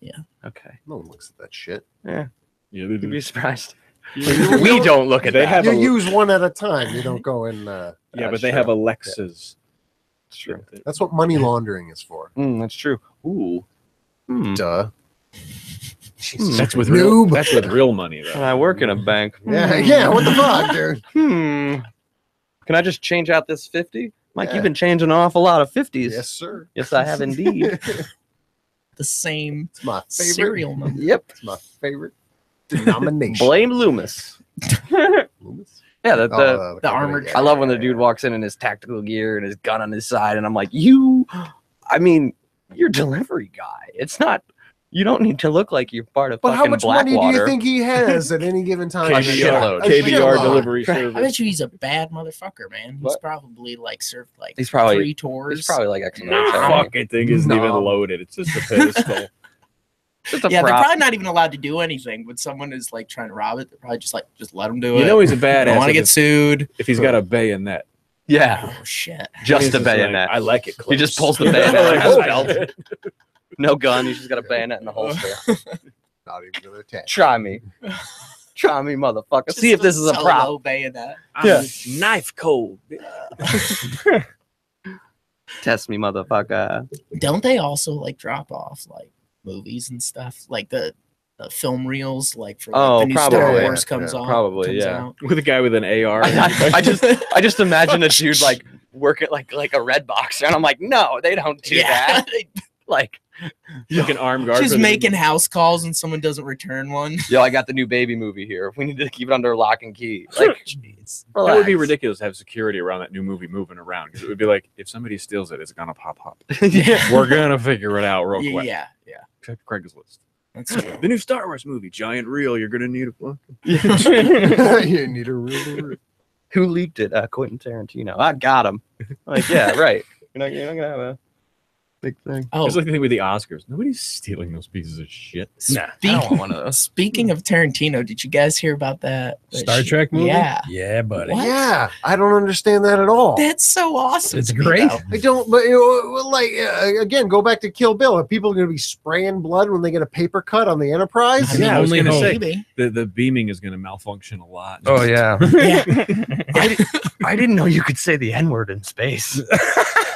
Yeah. Okay. No one looks at that shit. Yeah. Yeah, they You'd do. be surprised. You We don't look at They that. have You a- use one at a time. You don't go in. Yeah, That's but they true. have Alexas. It's true. That's what money laundering is for. That's true. Ooh. Duh. That's with Noob. That's with real money though. And I work in a bank. Yeah, yeah. What the fuck, dude? Can I just change out this 50? Mike, Yeah. you've been changing an awful lot of 50s. Yes, sir. Yes, I have indeed. The same It's my favorite. serial number. Yep. It's my favorite denomination. Blame Loomis. Loomis? Yeah, Oh, the company armored guy. I love when the dude walks in his tactical gear and his gun on his side, and I'm like, you're delivery guy. It's not, you don't need to look like you're part of But how fucking much money do you Blackwater. think he has at any given time? A shitload. A KBR shitload. delivery I service. bet you he's a bad motherfucker, man. He's What? probably like served like He's probably- 3 tours. He's probably like X Nah, amount. fucking thing isn't No. even loaded. It's just a pedestal. Just a Yeah, they're prop. probably not even allowed to do anything when someone is like trying to rob it. They're probably just let him do it. You know he's a I badass don't want to if get it's- sued. if he's got a bayonet. Yeah, Oh shit! just He's a like, bayonet. I like it. He just close. pulls the bayonet out of his Like, belt. No gun. He's just got a bayonet in the holster. Not even gonna attach. Try me. Try me, motherfucker. Just See if this is a solo prop. bayonet. Yeah. Knife cold. Test me, motherfucker. Don't they also like drop off like movies and stuff, like the film reels, like for like, Oh, the new probably. Star Yeah, Wars comes yeah, on? probably, comes yeah. out. With a guy with an AR. I just imagine a dude like working like a red boxer, and I'm like, no, they don't do that. Like, like an armed guard. Just for the- making house calls and someone doesn't return one. yo, I got the new baby movie here. We need to keep it under lock and key. Like, Jeez. That would be relax. ridiculous to have security around that new movie moving around. Because it would be like, if somebody steals it, it's gonna pop up. Yeah. We're gonna figure it out real quick. Yeah, Check Craigslist. that's true. The new Star Wars movie, giant reel. You're gonna need a fucking. You need a ruler. Who leaked it? Quentin Tarantino. I got him. Like, yeah, right. You're not gonna have a. Big thing. Oh, It's like the thing with the Oscars. Nobody's stealing those pieces of shit. Nah, I don't want one of those. speaking of Tarantino, did you guys hear about that? Star Trek movie? Yeah. Yeah, buddy. What? Yeah, I don't understand that at all. That's so awesome. It's to me, great. though. I don't, but like again, go back to Kill Bill. Are people going to be spraying blood when they get a paper cut on the Enterprise? I mean, Yeah, I was only gonna hope. say Maybe. the beaming is going to malfunction a lot. Oh yeah. Yeah. I didn't know you could say the N-word in space.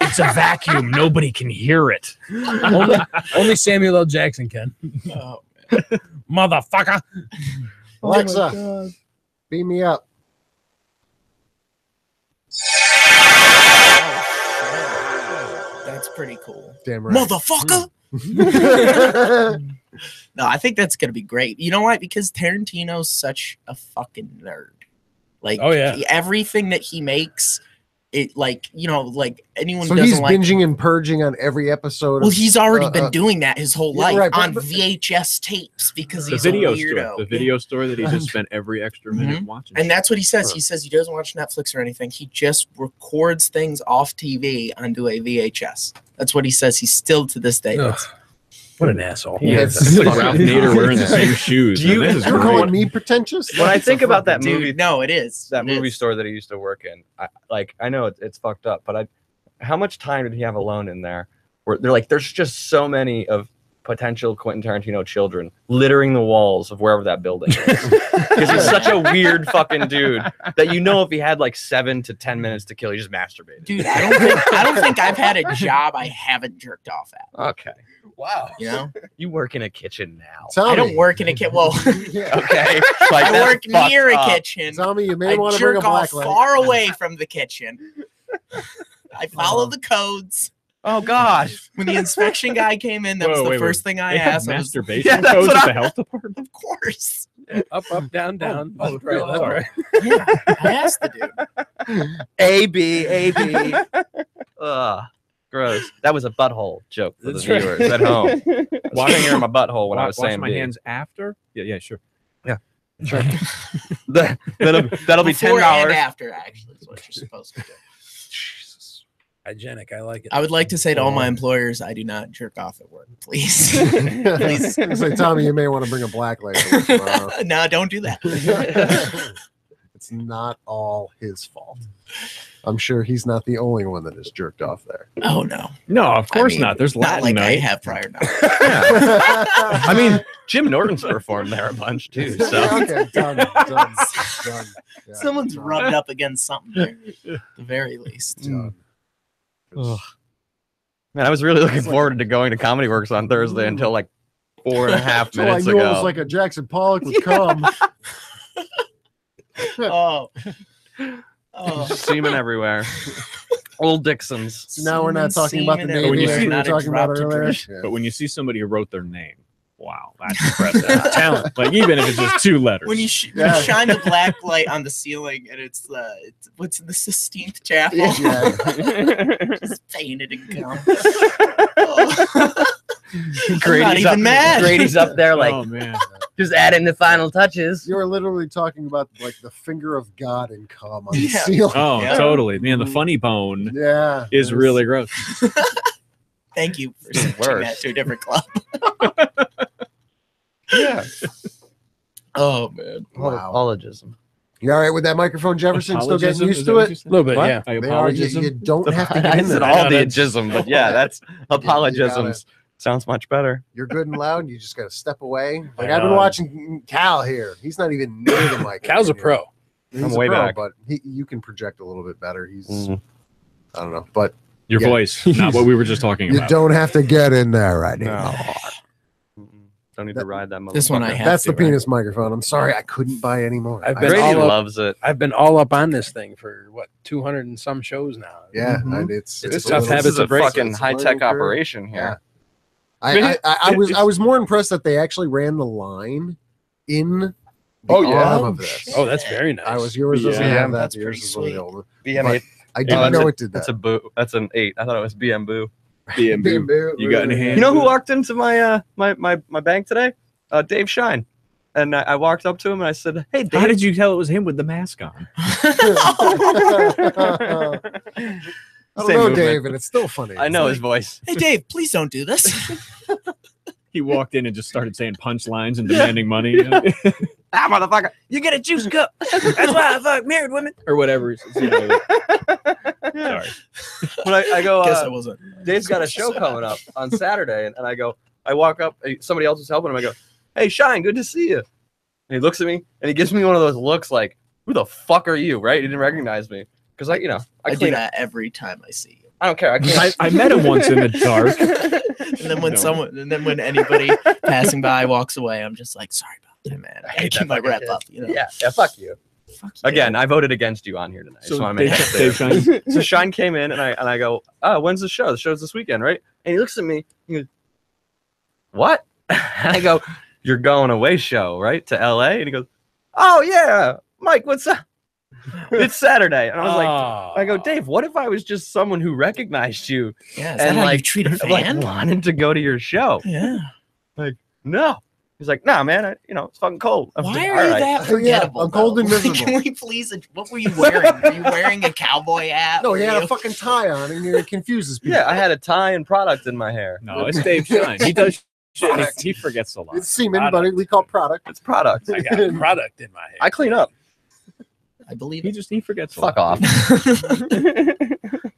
It's a vacuum. Nobody can hear it. Only Samuel L. Jackson can. Oh, Motherfucker. Alexa, beam me up. that's pretty cool. Damn right. Motherfucker. No, I think that's gonna be great. You know why? Because Tarantino's such a fucking nerd. Like, Oh, yeah. everything that he makes, it like like anyone So who he's doesn't like. binging and purging on every episode. Well, of, he's already been doing that his whole yeah, life right, on but- VHS tapes because the he's video a weirdo. store. The video store that he just spent every extra minute watching. And that's what he says. He says he doesn't watch Netflix or anything. He just records things off TV onto a VHS. That's what he says. He's still to this day. Ugh. What an asshole. Yeah, It's- it's like Ralph Nader wearing the same shoes. Do you- Man, this is You're great. calling me pretentious? When I think about that Dude, movie, no, it is. that It movie is. store that he used to work in, I know it's fucked up, but how much time did he have alone in there? Where they're like, there's just so many of potential Quentin Tarantino children littering the walls of wherever that building is, because he's such a weird fucking dude that if he had like 7 to 10 minutes to kill, he just masturbated. Dude, I don't think I've had a job I haven't jerked off at. Okay, Wow. You know, you work in a kitchen now. I don't work in a kitchen. Well, Yeah. Okay, like, I that's work fucked near a up. kitchen. Tommy, you may I want to bring a jerk off black light. far away from the kitchen. I follow the codes. Oh gosh, When the inspection guy came in, that was Whoa, the wait, first thing I They have asked. I was, masturbation Yeah, that's codes what at the I- health department. of course. Up, up, down, down. Oh, That's right. That's right. Yeah, I asked the dude. A B. Ugh, gross. That was a butthole joke for the That's right. viewers at home. Wash Finger in my butthole when I was wash saying my B. hands after. Yeah, sure. Sure. that'll be Before and $10. after, actually, is what you're supposed to do. Jesus. Hygienic. I like it. I would like to say to all my employers, I do not jerk off at work, please. Please. Say, Tommy, you may want to bring a black light tomorrow. No, don't do that. It's not all his fault. I'm sure he's not the only one that has jerked off there. Oh no, No, of course mean, not. There's not Latin like I night. have prior knowledge. I mean, Jim Norton's performed there a bunch too. So Okay, done. Yeah, Someone's done, rubbed up against something there, at the very least. done. Ugh. Man, I was really looking forward to going to Comedy Works on Thursday until like 4.5 So I minutes knew ago. it was like a Jackson Pollock would come. Oh. Oh. Semen everywhere. Old Dixons. So now we're not talking about the Semen Navy. when you like see- we were not a talking about drop to earlier. drink. Yeah. But when you see somebody who wrote their name, wow, that's impressive. Talent. Like even if it's just 2 letters. When you, Yeah. you shine the black light on the ceiling and it's what's in the Sistine Chapel, Yeah. just painted in gum. Oh. I'm not even up, mad. Grady's up there like oh man. just adding the final touches. You were literally talking about like the finger of God and cum on the Yeah. ceiling. Oh, Yeah. totally. Man, the funny bone Yeah. is really gross. Thank you for It's switching worse. that to a different club. Yeah. Oh man. Wow. Apologism. You all right with that microphone, Jefferson? Still getting Apologism? used Is that to what it? you said? A little bit, What? yeah. I They are, you, apologism. you don't have to get I in said there. all know, the that's- agism, but yeah, that's apologisms. gotta- Sounds much better. You're good and loud. You just got to step away. Like I I've been know. watching Caahll here. He's not even near the mic. Cal's a pro. He's I'm a way pro, back. but you can project a little bit better. He's Mm. I don't know, but Your Yeah. voice, not what we were just talking you about. don't have to get in there right No. now. Mm-mm. Don't need to ride that. This one I motherfucker. have That's to, the penis microphone. I'm sorry, I couldn't buy any more. I've I- been Grady all up- loves it. I've been all up on this thing for what 200 and some shows now. yeah, Mhm. and it's It's a tough little- habits This is a to break. fucking It's a high learning tech curve. operation here. I was more impressed that they actually ran the line in the Oh, yeah. arm Oh, of this. shit. Oh, that's very nice. I was yours doesn't Yeah, have that. that's Yours pretty is one of the sweet. old. BM8. I didn't that's know a- it did that. That's a boo. That's an 8. I thought it was BM Boo. B&B. You got any hands? You know who walked into my my bank today? Dave Shine. And I walked up to him and I said, "Hey, Dave." How did you tell it was him with the mask on? I don't Same know movement. Dave, and it's still funny. I know his voice. Hey, Dave, please don't do this. He walked in and just started saying punchlines and demanding money. Ah, motherfucker. You get a juice cup. That's why I fuck married women. Or whatever. Sorry. When I go, Guess I wasn't. Dave's got a show coming up on Saturday, and I go, I walk up, somebody else is helping him. I go, hey, Shine, good to see you. And he looks at me, and he gives me one of those looks like, who the fuck are you, right? He didn't recognize me. Because, I I do that every time I see you. I don't care. I can't. I met him once in the dark. And then when anybody passing by walks away, I'm just like, sorry about that, man. I hate keep that my fucking rep kid. up. You know? Yeah, fuck you. Fuck you. Again, I voted against you on here tonight. So, I'm Dave Shine. So Shine came in, and I go, oh, when's the show? The show's this weekend, right? And he looks at me. He goes, what? And I go, you're going away show, right, to LA? And he goes, oh yeah, Mike, what's up? It's Saturday. And I was like, I go, Dave, what if I was just someone who recognized you Yeah, is that how you treat a fan? wanted to go to your show? Yeah. No. He's like, nah, man, it's fucking cold. I was Why like, are "All you right." that forgettable? I'm cold and though? miserable. Can we please? What were you wearing? Were you wearing a cowboy hat? No, he Were had a you- fucking tie on, and it confuses people. Yeah, I had a tie and product in my hair. No, it's Dave Shine. He does shit. and He forgets a lot. It's semen, but we call product. It's product. I got a product in my head. I clean up. I believe He it. forgets. Fuck off.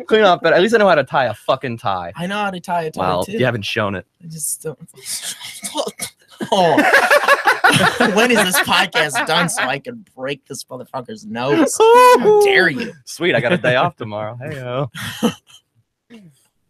Clean up, but at least I know how to tie a fucking tie. I know how to tie a tie Well, too. you haven't shown it. I just don't. Oh. When is this podcast done so I can break this motherfucker's nose? How dare you? Sweet, I got a day off tomorrow. Hey-o.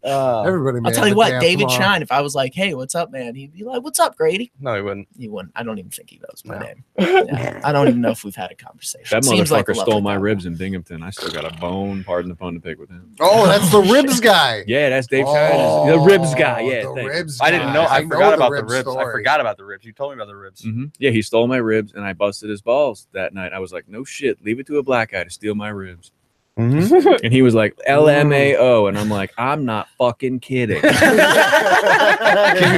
Everybody, man. I'll tell you the what, day David tomorrow. Shine, if I was like, hey, what's up, man? He'd be like, what's up, Grady? No, he wouldn't. He wouldn't. I don't even think he knows my No. name. Yeah, I don't even know if we've had a conversation. That Seems like a motherfucker stole lovely my guy. ribs in Binghamton. I still got a bone, pardon the pun, to pick with him. Oh, that's the ribs guy. Yeah, that's Dave Oh, Shine. The ribs guy. Yeah, the thank you. ribs. I didn't know. guy. I forgot about the ribs ribs. I story. forgot about the ribs. You told me about the ribs. Mhm. Yeah, he stole my ribs, and I busted his balls that night. I was like, no shit, leave it to a black guy to steal my ribs. Mm-hmm. And he was like, LMAO. And I'm like, I'm not fucking kidding. Give me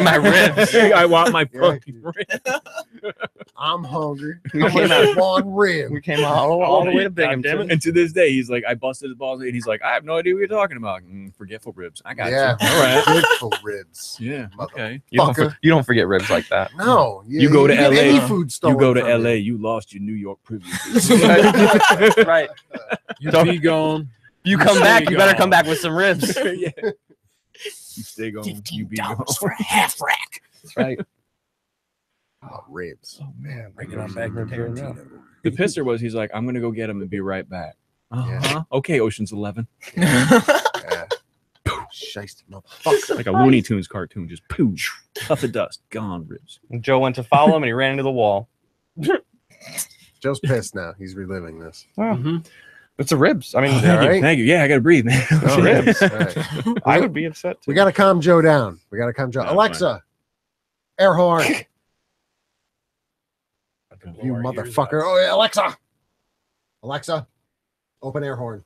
my ribs. I want my fucking ribs. I'm hungry. We I'm came gonna out- one rib. We came all the way to God damn it. Binghamton. And to this day, he's like, I busted his balls. And he's like, I have no idea what you're talking about. Forgetful ribs. I got Yeah, you. All right. Grateful ribs. Yeah. Okay. You don't, Fucker. you don't forget ribs like that. No, You go to get LA, Any food You stolen go to from LA, you. you lost your New York privileges. Right. You Don't- be gone. You come Stay back, you better gone. come back with some ribs. Yeah. You stay gone. You be gone. $15 for a half rack. That's right. Oh, ribs. Oh man, bring it Ribs on back to and Tarantino. The pisser was, he's like, I'm going to go get him and be right back. Yeah. Okay, Ocean's 11. Yeah. Shiesty motherfucker. Like a Looney Tunes cartoon. Just pooch. Puff of dust. Gone ribs. Joe went to follow him and he ran into the wall. Joe's pissed now. He's reliving this. It's the ribs. I mean, Yeah, Thank you. right? Thank you. Yeah, I got to breathe, man. Oh, Ribs. all right. I would be upset too. We got to calm Joe down. We got to calm Joe. Yeah, Alexa, air horn. Fucking blow You our ears motherfucker. out. Oh, yeah, Alexa. Alexa, open air horn.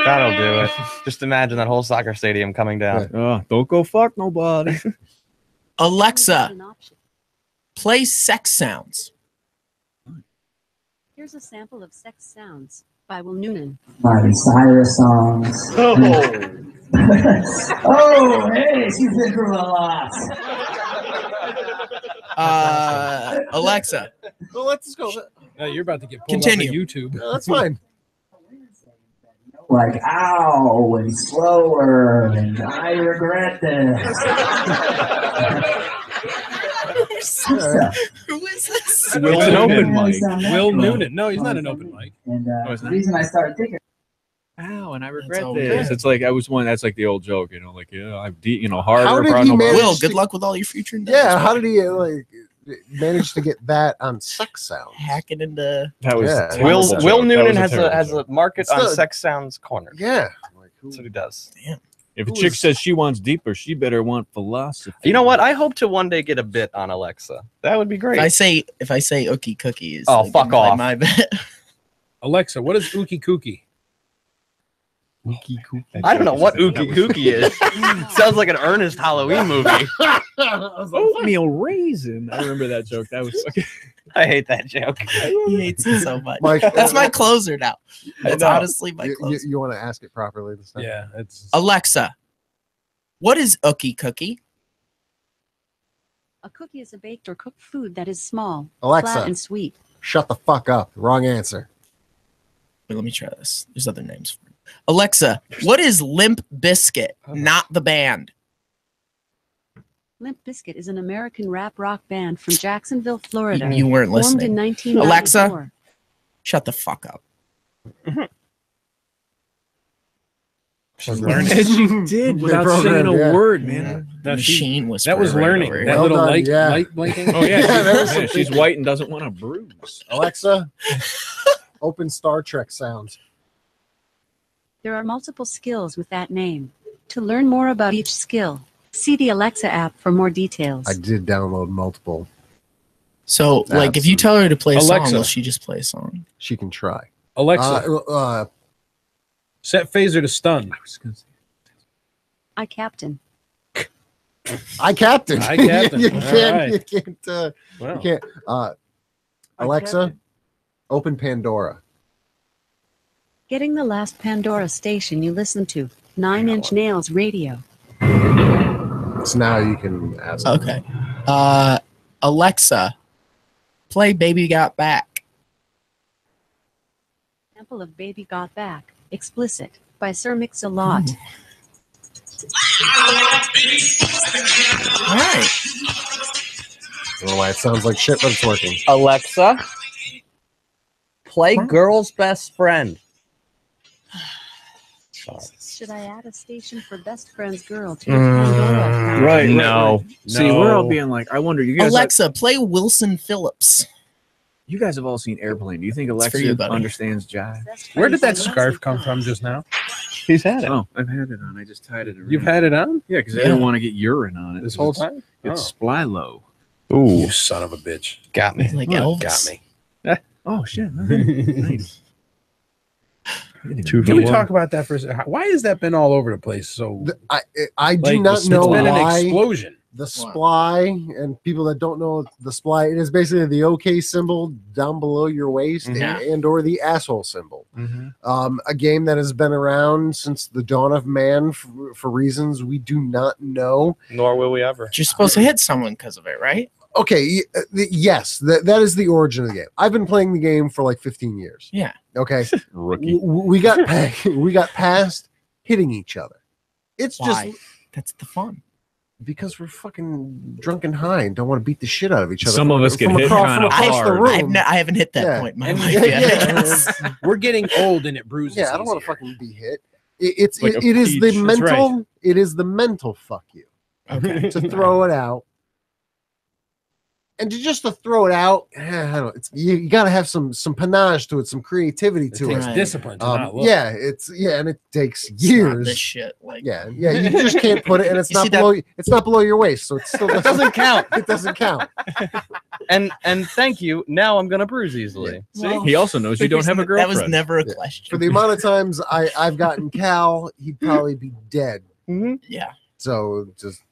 That'll do it. Just imagine that whole soccer stadium coming down. Don't go fuck nobody. Alexa, An option. play sex sounds. Here's a sample of Sex Sounds by Will Noonan. My Desire songs. Oh, hey, she's been through a lot. Alexa, Well, let's go. You're about to get pulled Continue. off of YouTube. No, that's fine. Like, ow, and slower, and I regret this. who is this? It's an open mic. Will Noonan. No, he's not an open mic. And Oh, is the that- reason I started thinking, Ow, and I regret all this. good. It's like I was one. That's like the old joke, like I've harder. How did proud he nobody- manage- Will, good luck with all your future endeavors. Yeah, how did he manage to get that on Sex Sounds? Hack it into That was Yeah. a Will terrible Will joke. That Noonan was has terrible a joke. market It's on not- Sex Sounds Corner. Yeah. Like, who- That's what he does. If a Who chick is- says she wants deeper, she better want philosophy. You know what? I hope to one day get a bit on Alexa. That would be great. if I say ookie cookies. Oh, fuck off. My bet. Alexa, what is Ookie Kookie? I don't know what Ookie Kookie is. Sounds like an earnest Halloween movie. Oatmeal raisin. I remember that joke. That was fucking. I hate that joke. He hates it so much. Mike, That's my closer now. That's honestly my You, closer. you want to ask it properly this time? Yeah, it's Alexa, what is Ookie Cookie? A cookie is a baked or cooked food that is small, Alexa. flat, and sweet. Shut the fuck up. Wrong answer. Wait, let me try this. There's other names for it. Alexa, what is Limp Bizkit? Not the band. Limp Bizkit is an American rap rock band from Jacksonville, Florida. You weren't Formed in listening. 1994. Alexa, shut the fuck up. she's learning. She did without saying a word, man. The machine was That was learning. Right That Well little done, light, yeah. light blinking. Oh yeah, Yeah, that was yeah, she's white and doesn't want to bruise. Alexa, open Star Trek sounds. There are multiple skills with that name. To learn more about each skill, see the Alexa app for more details. I did download multiple. So, like, if you tell her to play a Alexa. song, will she just play a song? She can try. Alexa, set phaser to stun. I captain. I captain. I captain. you All can't. right. You can't. You Wow. can't. Alexa, open Pandora. Getting the last Pandora station you listen to. 9 Inch Nails Radio. So now you can ask. Okay. Alexa, play Baby Got Back. Example of Baby Got Back. Explicit. By Sir Mix-a-Lot. All right. I don't know why it sounds like shit, but it's working. Alexa, play Huh? Girl's Best Friend. Should I add a station for Best Friend's Girl to your Pandora account? Right. No. See, we're all No. being like, I wonder. You guys, Alexa, play Wilson Phillips. you guys have all seen Airplane. Do you think It's for Alexa you, buddy. understands jive? Best Where did that Friend's scarf come Girl. from just now? He's had it. Oh, I've had it on. I just tied it around. You've had it on Yeah, because I Yeah. didn't want to get urine on it. this whole time? It's Splylow. Ooh, You son of a bitch. got me. Like What? Elvis. Got me. Oh shit! Nice. Two Can for we one. talk about that for a second? Why has that been all over the place? So I do like, not know it's been an why explosion. the sply, and people that don't know the sply, it is basically the OK symbol down below your waist and or the asshole symbol. A game that has been around since the dawn of man for reasons we do not know. Nor will we ever. You're supposed to hit someone because of it, right? Okay, yes, that is the origin of the game. I've been playing the game for like 15 years. Yeah. Okay. Rookie. we got past hitting each other. It's Why? just That's the fun. because we're fucking drunk and high and don't want to beat the shit out of each other. Some of us get hit from kinda across the hard. room. I haven't hit that Yeah. point in my And- life yeah, yet. I yeah. guess. We're getting old and it bruises. Yeah, I don't want to easier. fucking be hit. It's Like a it is the peach. That's mental. right. It is the mental fuck you Okay. to throw it out, and to throw it out. I don't know. It's you got to have some panache to it, some creativity It to takes it. Right. discipline to not look. Yeah, and it takes It's not years. this shit. Like, Yeah, you just can't put it, and it's You see not that- below. It's not below your waist, so it still It doesn't count. It doesn't count. And thank you. Now I'm gonna bruise easily. Well, He also knows you don't have a that girlfriend. was never a Yeah. question. For the amount of times I've gotten Caahll, he'd probably be dead. Yeah. So just,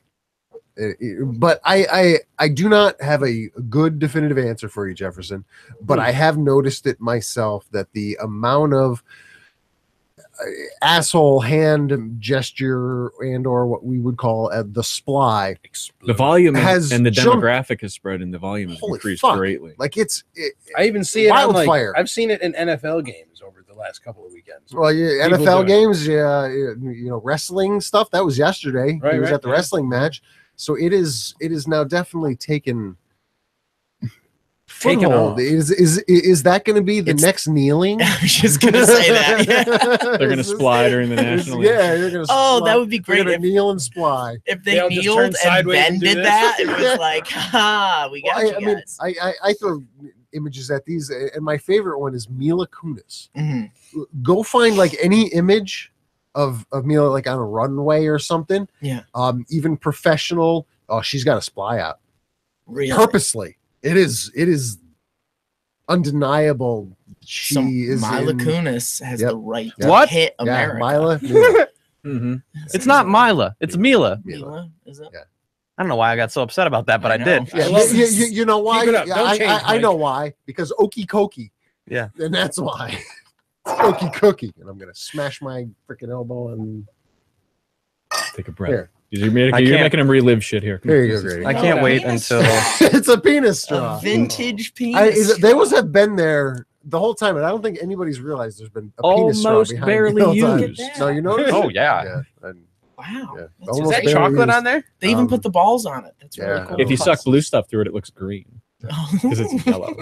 but I do not have a good definitive answer for you, Jefferson. But I have noticed it myself that the amount of asshole hand gesture and or what we would call the sply, The volume has and the jumped- demographic has spread, and the volume has Holy increased fuck. greatly. like I even see it on Wildfire. I've seen it in NFL games over the last couple of weekends. well, yeah, People NFL doing it. games, wresling stuff. That was yesterday. Right, he was right, at the yeah. wrestling match. So it is now definitely taken foothold. off. Is that going to be the It's- next kneeling? I was just gonna say that. Yeah. They're gonna sply during the national. Yeah, you're gonna. Oh, sply. that would be They're great gonna if, kneel and sply. if They they all just kneeled turn and sideways then and do did this. that. It was like, ha, we got Well, you guys. I throw images at these, and my favorite one is Mila Kunis. Mhm. Go find like any image of Mila like on a runway or something. Yeah. Even professional. Oh, she's got a sply out Really? purposely. It is undeniable She is Mila in- Kunis has Yep. the right Yep. to What? hit Yeah, America. Mila. It's not Mila. It's Mila. Mila, is it? Yeah. I don't know why I got so upset about that, but I, know. did. Yeah, love you know why? Keep it up. Yeah, Don't change, I Mike. know why. Because Okie Kokie. Yeah. And that's why. Okie Cookie. And I'm going to smash my freaking elbow and Take a breath. Here. You're I making can't- him relive shit here. Come There on, you this go, is- Grady. I can't wait penis until. it's a penis A straw. vintage penis. They always have been there the whole time, and I don't think anybody's realized there's been a penis straw Almost behind barely the whole time. used. No, you noticed? Oh yeah. Yeah. And, Wow. yeah. That's Almost Is that barely chocolate used. on there? They even put the balls on it. That's really yeah. cool. If you Oh. suck blue stuff through it, it looks green because it's yellow.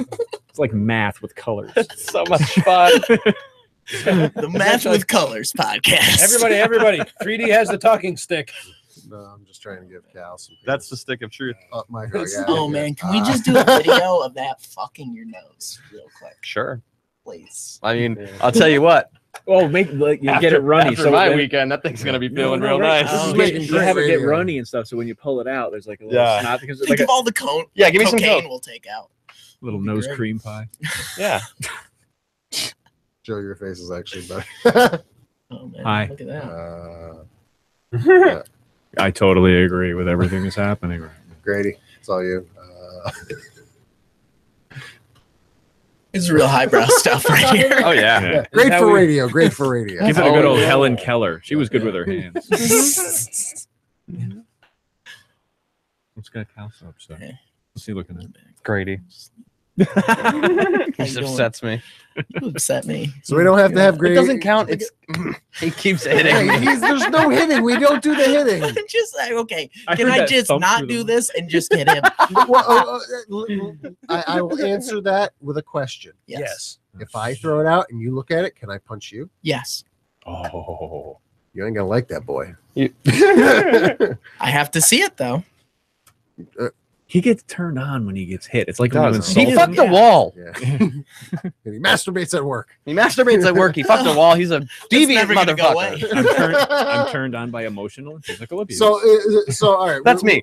It's like math with colors. It's so much fun. The Match with Colors podcast. Everybody, 3D has the talking stick. No, I'm just trying to give Caahll some. That's the stick of truth. Oh, my God. Yeah, Oh yeah. man, can we just do a video of that fucking your nose real quick, Sure. please? I mean, I'll tell you what. Oh, make like you get it runny. After so my then- weekend, that thing's gonna be No, feeling no, real right. nice. This is Oh, making You great have it get radio. runny and stuff, so when you pull it out, there's like a little Yeah. snot because it's Think like of all the Yeah, give me some cocaine coke. we'll take out. a little That'd be nose great. cream pie. Yeah. Joe, your face is actually better. Oh man, Hi. look at that. I totally agree with everything that's happening right now. Grady, it's all you. It's real highbrow stuff right here. Oh yeah. Yeah. Great How for we- radio. Great for radio. Give it a good Oh, old yeah. Helen Keller. She was good with her hands. What's got Caahll so upset? Hey. What's he looking at? Grady. How This you doing? upsets me. You upset me. So we don't have to have It Grady. doesn't count. It's he keeps hitting Hey, me. there's no hitting. We don't do the hitting. Just like, okay, I can heard I that just thump not through the do wall. this and just hit him? Well, I will answer that with a question. Yes. If I throw it out and you look at it, can I punch you? Yes. Oh, You ain't gonna like that boy. I have to see it though. he gets turned on when he gets hit. It's like He when you does. He insult fucked the wall. Yeah. And he masturbates at work. He masturbates at work. He fucked the wall. He's a deviant never gonna go away. motherfucker. I'm turned on by emotional and physical abuse. So all right. That's me.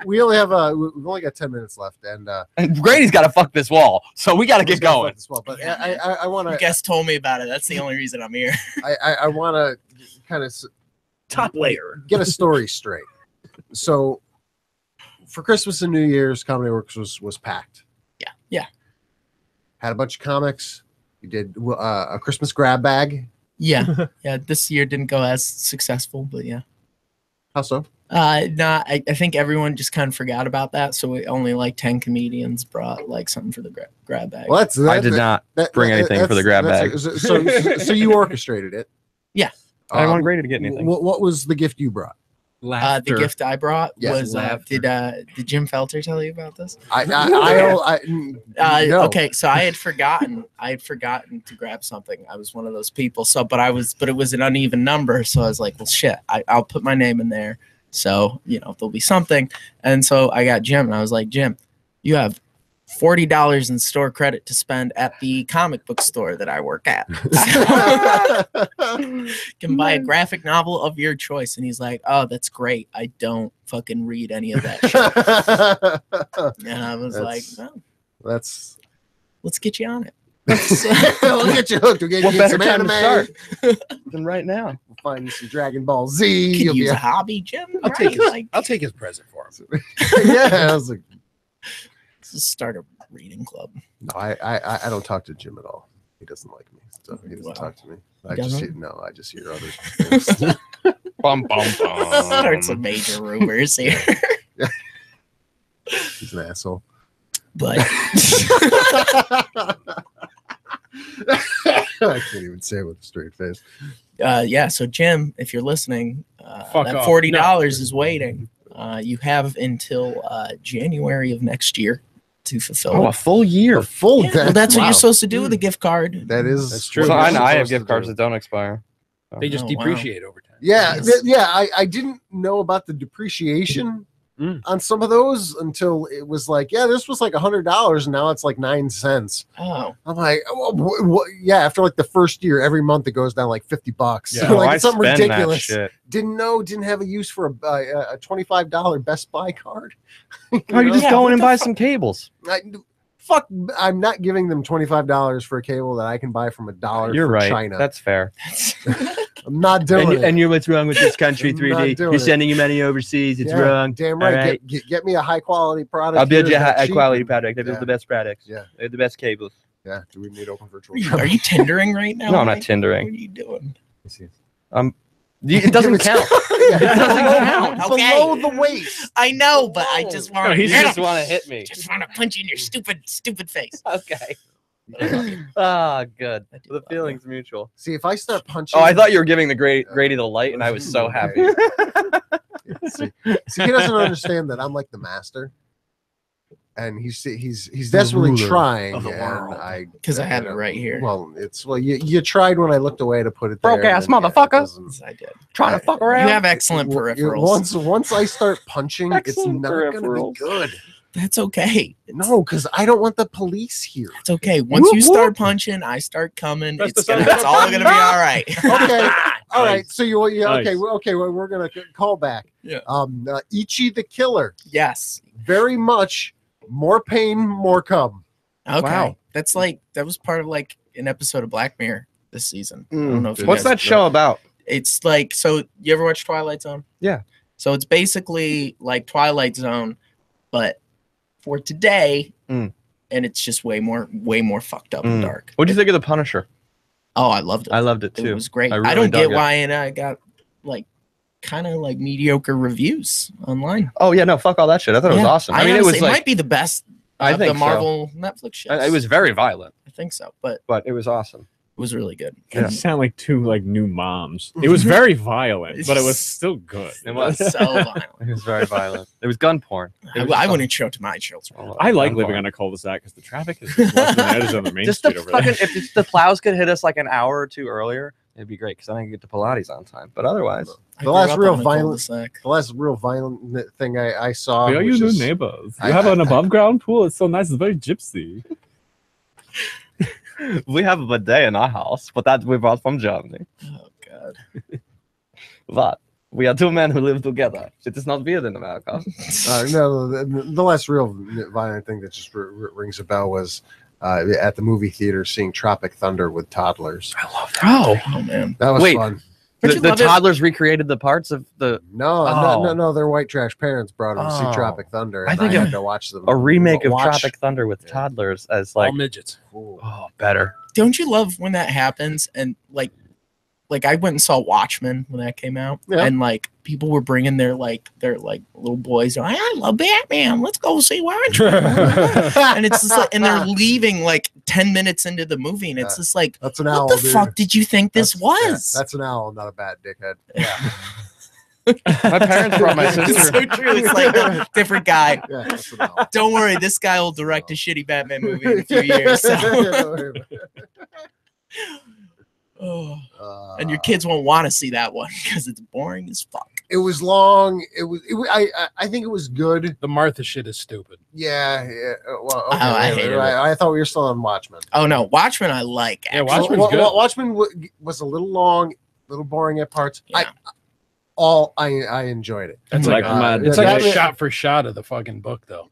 We only have we've only got 10 minutes left, and And Grady's got to fuck this wall, so we got to get going. As well, but I want You to guys told me about it. That's the only reason I'm here. I want to kind of top layer. get a story straight. So for Christmas and New Year's, Comedy Works was packed. Yeah. Had a bunch of comics. You did a Christmas grab bag. Yeah. Yeah. This year didn't go as successful, but yeah. How so? No, I think everyone just kind of forgot about that. So only like 10 comedians brought like something for the grab bag. Well, that's I did not bring anything for the grab bag. So you orchestrated it. Yeah. I didn't want Grady to get anything. What was the gift you brought? The gift I brought Yes, was laughter. did Jim Felter tell you about this? No. Okay, so I had forgotten to grab something. I was one of those people. But it was an uneven number, so I was like, well, shit, I'll put my name in there. So there'll be something. And so I got Jim, and I was like, Jim, you have $40 in store credit to spend at the comic book store that I work at. Can buy a graphic novel of your choice. And he's like, oh, that's great. I don't fucking read any of that shit. And I was like, well, That's let's get you on it. we'll get you hooked. We'll get What you better some time anime. to start than right now? We'll find you some Dragon Ball Z. Could You'll be use a- a hobby, Jim. I'll right? take his, Like, I'll take his present for him. yeah, I was like, let's just start a reading club. no, I don't talk to Jim at all. He doesn't like me, so he doesn't Wow. talk to me. He I just doesn't? hear others. Bum, bum, bum. Start some major rumors here. He's an asshole. But I can't even say it with a straight face. yeah, so Jim, if you're listening, Fuck that off. $40 is waiting. You have until January of next year to fulfill Oh, it. a full year. A full Yeah, well, that's what wow. you're supposed to do with a gift card. That is That's true. what So you're I know I have supposed to gift cards do. that don't expire. They just Oh, wow. depreciate over time. Yeah, Yes. I didn't know about the depreciation Mm. on some of those until it was like, yeah, this was like $100 and now it's like 9 cents. Oh, I'm like, yeah. After like the first year, every month it goes down like $50. Yeah. Like I it's something spend that ridiculous. shit. Didn't have a use for a $25 Best Buy card. Oh, you just Yeah, go what in and the buy fuck? some cables. fuck? I'm not giving them $25 for a cable that I can buy from $1 You're from right. China. That's fair. I'm not doing it. And you're what's wrong with this country, I'm 3D? not doing You're it. sending your money overseas. It's wrong. Damn All right. right. Get me a high quality product. I'll build you a here that's high cheap. quality product. They build Yeah. the best products. Yeah. They have the best cables. Yeah. Do we need open virtual? Are you tendering right now? No, I'm not Mike? tendering. What are you doing? It doesn't count. It doesn't count. Okay. Below the waist. I know, but I just want to. You just want to hit me. Just want to punch you in your stupid face. Okay. Ah, good. I do The love feeling's mutual. See, if I start punching. Oh, I thought you were giving the Grady the light, and I was so happy. See, he doesn't understand that I'm like the master, and he's desperately ruler trying. of the and world. 'Cause I have it right here. Well, you tried when I looked away to put it there. Broke ass and then, motherfucker. it I did. Trying to fuck around. You have excellent peripherals. Once I start punching, it's Excellent not going to be peripherals. good. That's okay. No, because I don't want the police here. It's okay. Once you start punching, I start coming. It's all gonna be all right. Okay, all right. So okay, Nice. okay. Well, we're gonna call back. Yeah. Ichi the Killer. Yes. Very much more pain, more cum. Okay. Wow. That's that was part of like an episode of Black Mirror this season. I don't know if you What's guys that show about? It's like, so you ever watch Twilight Zone? Yeah. So it's basically like Twilight Zone, but for today, and it's just way more fucked up and dark. What'd you think of The Punisher? Oh, I loved it. I loved it too. It was great. I I, really don't dug get it. why it got like kind of like mediocre reviews online. Oh yeah, no, fuck all that shit. I thought it was Yeah. awesome. I mean, it was honestly, like might be the best I of the think so. Marvel Netflix shows. it was very violent, I think so, but it was awesome. it was really good. You sound like two like new moms. It was very violent, but it was still good. It was So violent. It was very violent. It was gun porn. I wouldn't show it to my children. I like living on a cul-de-sac because the traffic is just less than it is on the main Just street the over fucking there. if the plows could hit us like an hour or two earlier, it'd be great because then I can get to Pilates on time. But otherwise, The last real violent thing I saw. We are which your new is- neighbors. You have an above ground pool. It's so nice. It's very gypsy. we have a bidet in our house, but that we brought from Germany. Oh god. But we are two men who live together. It is not weird in America. No, the last real violent thing that just rings a bell was at the movie theater seeing Tropic Thunder with toddlers. I love that. Oh man. That was Wait. fun. The toddlers recreated the parts of the No, their white trash parents brought them to see Oh. Tropic Thunder. I And think had to watch them. a remake of watch- Tropic Thunder with toddlers as All like midgets. better. Don't you love when that happens? And like I went and saw Watchmen when that came out, Yeah. and like people were bringing their little boys. They're like, I love Batman. Let's go see Watchmen. And it's just like, and they're leaving like 10 minutes into the movie, and it's just like, That's an what owl. the dude. fuck did you think this was? That's an owl, not a bad dickhead. Yeah. My parents brought my It's sister. so true. It's like a different guy. Yeah, that's an owl. Don't worry, this guy will direct a shitty Batman movie in a few years. So. Oh. And your kids won't want to see that one because it's boring as fuck. It was long. I think it was good. The Martha shit is stupid. Yeah. Well, okay, I hated it. I thought we were still on Watchmen. Oh no, Watchmen I like. Yeah, actually. Watchmen's good. Watchmen was a little long, a little boring at parts. Yeah. I enjoyed it. That's Like, like yeah, it's like a Batman- shot for shot of the fucking book, though.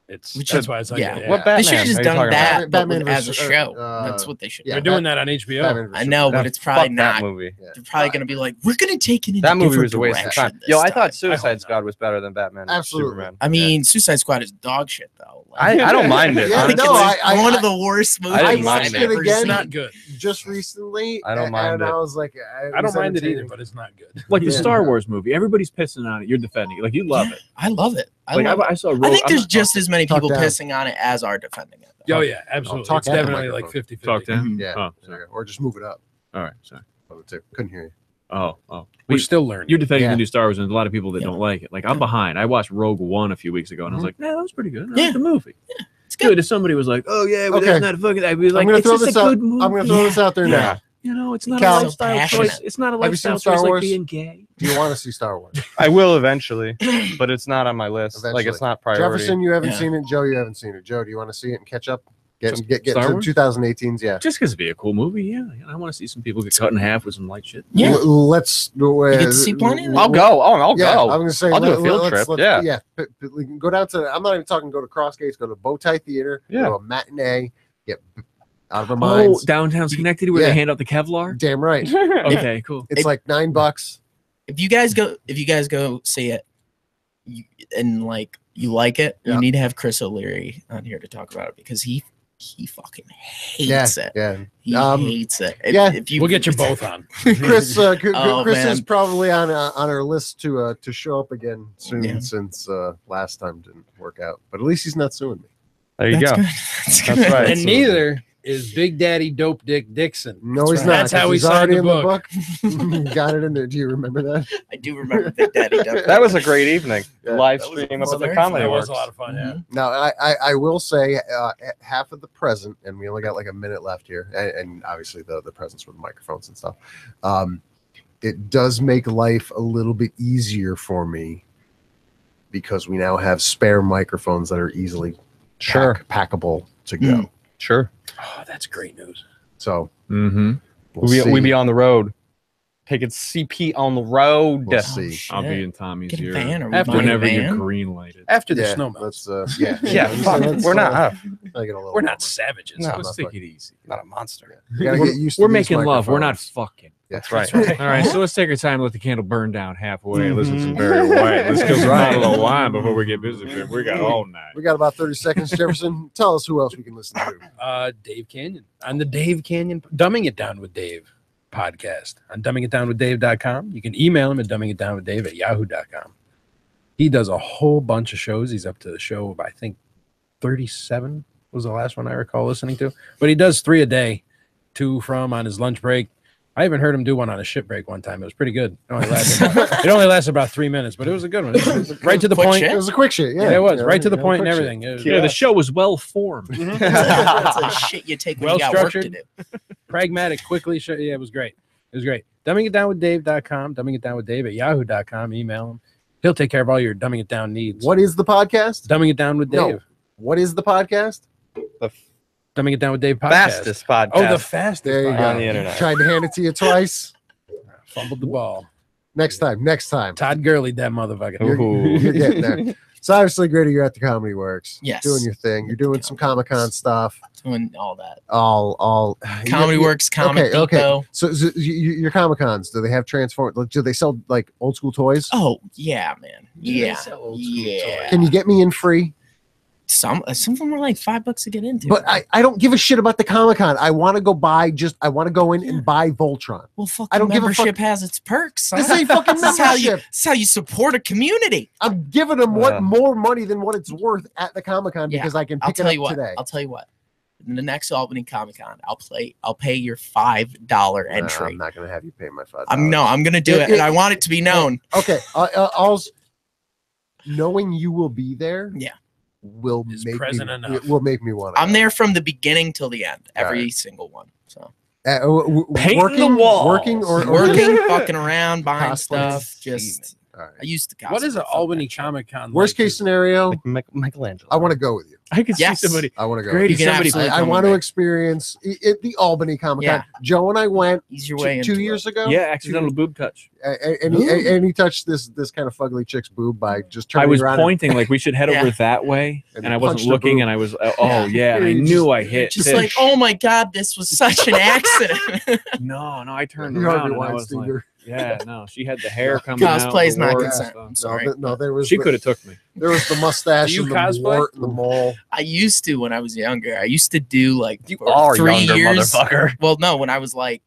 That's why it's like yeah. What They should Batman have just are you done talking that about? but Batman as a versus- show. uh, That's what they should yeah, They're do. doing that on HBO. Batman I versus know, but Superman. it's probably Fuck that not. movie. They're probably going to be like, we're going to take it in That a movie different was a waste of direction time. this Yo, I time. thought Suicide not. Squad was better than Batman. and Absolutely. Superman. I mean, Suicide Squad is dog shit though. Like, I don't mind it. Yeah, I think no, it's I- one of the worst movies didn't mind I've it. ever Again, It's seen. not good. Just recently, I don't mind and it. I was like, I don't mind it either, entertaining. but it's not good. Like the Yeah. Star Wars movie, everybody's pissing on it. You're defending it. Like you love Yeah, it. I love it. Like I saw. I think there's just as many Talk people down. pissing on it as are defending it. though. Oh yeah, absolutely. talk It's at the definitely like microphone. 50-50. Talk to him. Yeah. Oh, sorry. Or just move it up. All right. Sorry. Couldn't hear you. Oh. We're still learning. You're defending Yeah. the new Star Wars, and there's a lot of people that Yeah. don't like it. Like I'm behind. I watched Rogue One a few weeks ago, and I was like, "Nah, that was pretty good. I Yeah. like the movie." It's good. Dude, if somebody was like, "Oh yeah, but Okay. that's not a fucking," I'd be like, I'm gonna "It's throw just this a out. good movie." I'm gonna throw this out there Yeah. now. You know, it's not Cal- a lifestyle passionate. choice. It's not a Have you seen lifestyle Star choice Wars? like being gay. Do you want to see Star Wars? I will eventually, but it's not on my list. Like Eventually. it's not priority. Jefferson, you haven't Yeah. seen it. Joe, you haven't seen it. Joe, do you want to see it and catch up? Get Star to Wars? 2018's. Yeah. Just because it'd be a cool movie, yeah. I want to see some people get cut in half with some light shit. Yeah. Let's. You get to see plenty of that. I'll go. Oh, I'll Yeah, go. I'm gonna say I'll do a field let's- trip. let's- Yeah. We can go down to. I'm not even talking. Go to Crossgates. Go to Bowtie Theater. Yeah. Go to a matinee. Get out of our Oh, minds. downtown Schenectady where Yeah. they hand out the Kevlar? Damn right. Okay, cool. It's like $9. If you guys go see it, and like you like it, Yeah. you need to have Chris O'Leary on here to talk about it because he fucking hates it. Yeah. He hates it. If you, We'll get you both on. Chris, Oh, Chris is man. probably on our list to show up again soon Yeah. since last time didn't work out. But at least he's not suing me. There you That's go. good. That's That's good. right. And neither is Big Daddy Dope Dick Dixon. No, That's he's right. not. That's how 'cause he he's signed already the in book. the book. Got it in there. Do you remember that? I do remember Big Daddy. That was a great evening. Yeah, Live that was stream a of the very comedy That works. was a lot of fun, yeah. Now, I will say half of the present, and we only got like a minute left here, and obviously the presents with the microphones and stuff. It does make life a little bit easier for me because we now have spare microphones that are easily packable to go. Sure. Oh, that's great news. So Mm-hmm. We be on the road. Taking CP on the road. we'll see. I'll Shit. be in Tommy's Get a ear van or After- whenever you van? green light it. After the Yeah, snow melts. let's yeah. Yeah, fuck. Let's, We're not. I get a little We're warmer. not savages. No. Let's not take fucking- it easy. Not a monster. You gotta get used to We're these making love. We're not microphones. fucking. That's right. All right, so let's take our time and let the candle burn down halfway. Listen to some Mhm. Barry White. Let's kill some Right. bottle of wine before we get busy. We got all night. We got about 30 seconds, Jefferson. Tell us who else we can listen to. Dave Canyon on the Dave Canyon Dumbing It Down with Dave podcast on dumbingitdownwithdave.com. You can email him at dumbingitdownwithdave@yahoo.com. He does a whole bunch of shows. He's up to the show of, I think, 37 was the last one I recall listening to. But he does 3 a day, 2 from on his lunch break. I even heard him do one on a ship break one time. It was pretty good. It only lasted about 3 minutes, but it was a good one. It was right to the Quick point. shit? It was a quick shit. Yeah, Yeah, it was Yeah, right to the yeah, point and quick everything. shit. It was Yeah, the show was well formed. That's the shit you take when Well you got work to structured. do. pragmatic, quickly. Yeah, it was great. It was great. Dumbingitdownwithdave.com, dumbingitdownwithdave@yahoo.com. Email him. He'll take care of all your dumbing it down needs. What is the podcast? Dumbing it down with Dave. No. What is the podcast? Dumbing it down with Dave podcast. Fastest podcast. Oh, the fastest. There you podcast. go. on the internet. Tried to hand it to you twice. Fumbled the ball. Next time. Todd Gurley, that motherfucker. Ooh. You're getting there. So obviously, Grady, you're at the Comedy Works. Yes. Doing your thing. You're doing some Comic-Con stuff. Doing all that. All Comedy Works, Comic Depot. So your Comic-Cons, do they have transform? Do they sell like old school toys? Oh yeah, man. Yeah, sell old school yeah. Can you get me in free? Some of them were like $5 to get into. But I don't give a shit about the Comic-Con. I want to go go in and buy Voltron. well, fucking I don't give a membership fuck. has its perks. This huh? ain't fucking This is how you- membership. this is how you support a community. I'm giving them more money than what it's worth at the Comic-Con Yeah, because I can I'll pick it tell up you what. today. I'll tell you what. In the next Albany Comic Con, I'll pay your $5 entry. I'm not gonna have you pay my $5. I'm gonna do it, and I want it to be known. Okay. Knowing you will be there. Yeah. Will Is make present me, enough. it will make me want to. I'm there from the beginning till the end, every Alright. single one. So Painting the walls. working working, fucking around, buying Cosplay. stuff. Just All right. I used to. Cosplay. What is an Fuck Albany that shit. Comic Con? Worst case scenario, Michelangelo. I want to go with you. I could Yes. see somebody. I want to go. Grady, You can somebody. absolutely I come want with to me. experience the Albany Comic Con. Yeah. Joe and I went Ease your way into 2 years ago. Yeah, accidental boob touch. And he touched this kind of fugly chick's boob by just turning I was around. pointing like we should head Yeah. over that way, And and I wasn't punched her looking, boob. and I was oh yeah, and I knew I hit. Just it. like, oh my god, this was such an accident. no, I turned You around Harvey and I was Weinstein, like, you're- yeah, no, she had the hair coming out. Cosplay's the not wart and consent. stuff. I'm sorry. there was She could have took me. there was the mustache Do you and the cosplay? wart and the mole. I used to when I was younger. I used to do like You for are 3 younger, years. motherfucker. Well, no, when I was like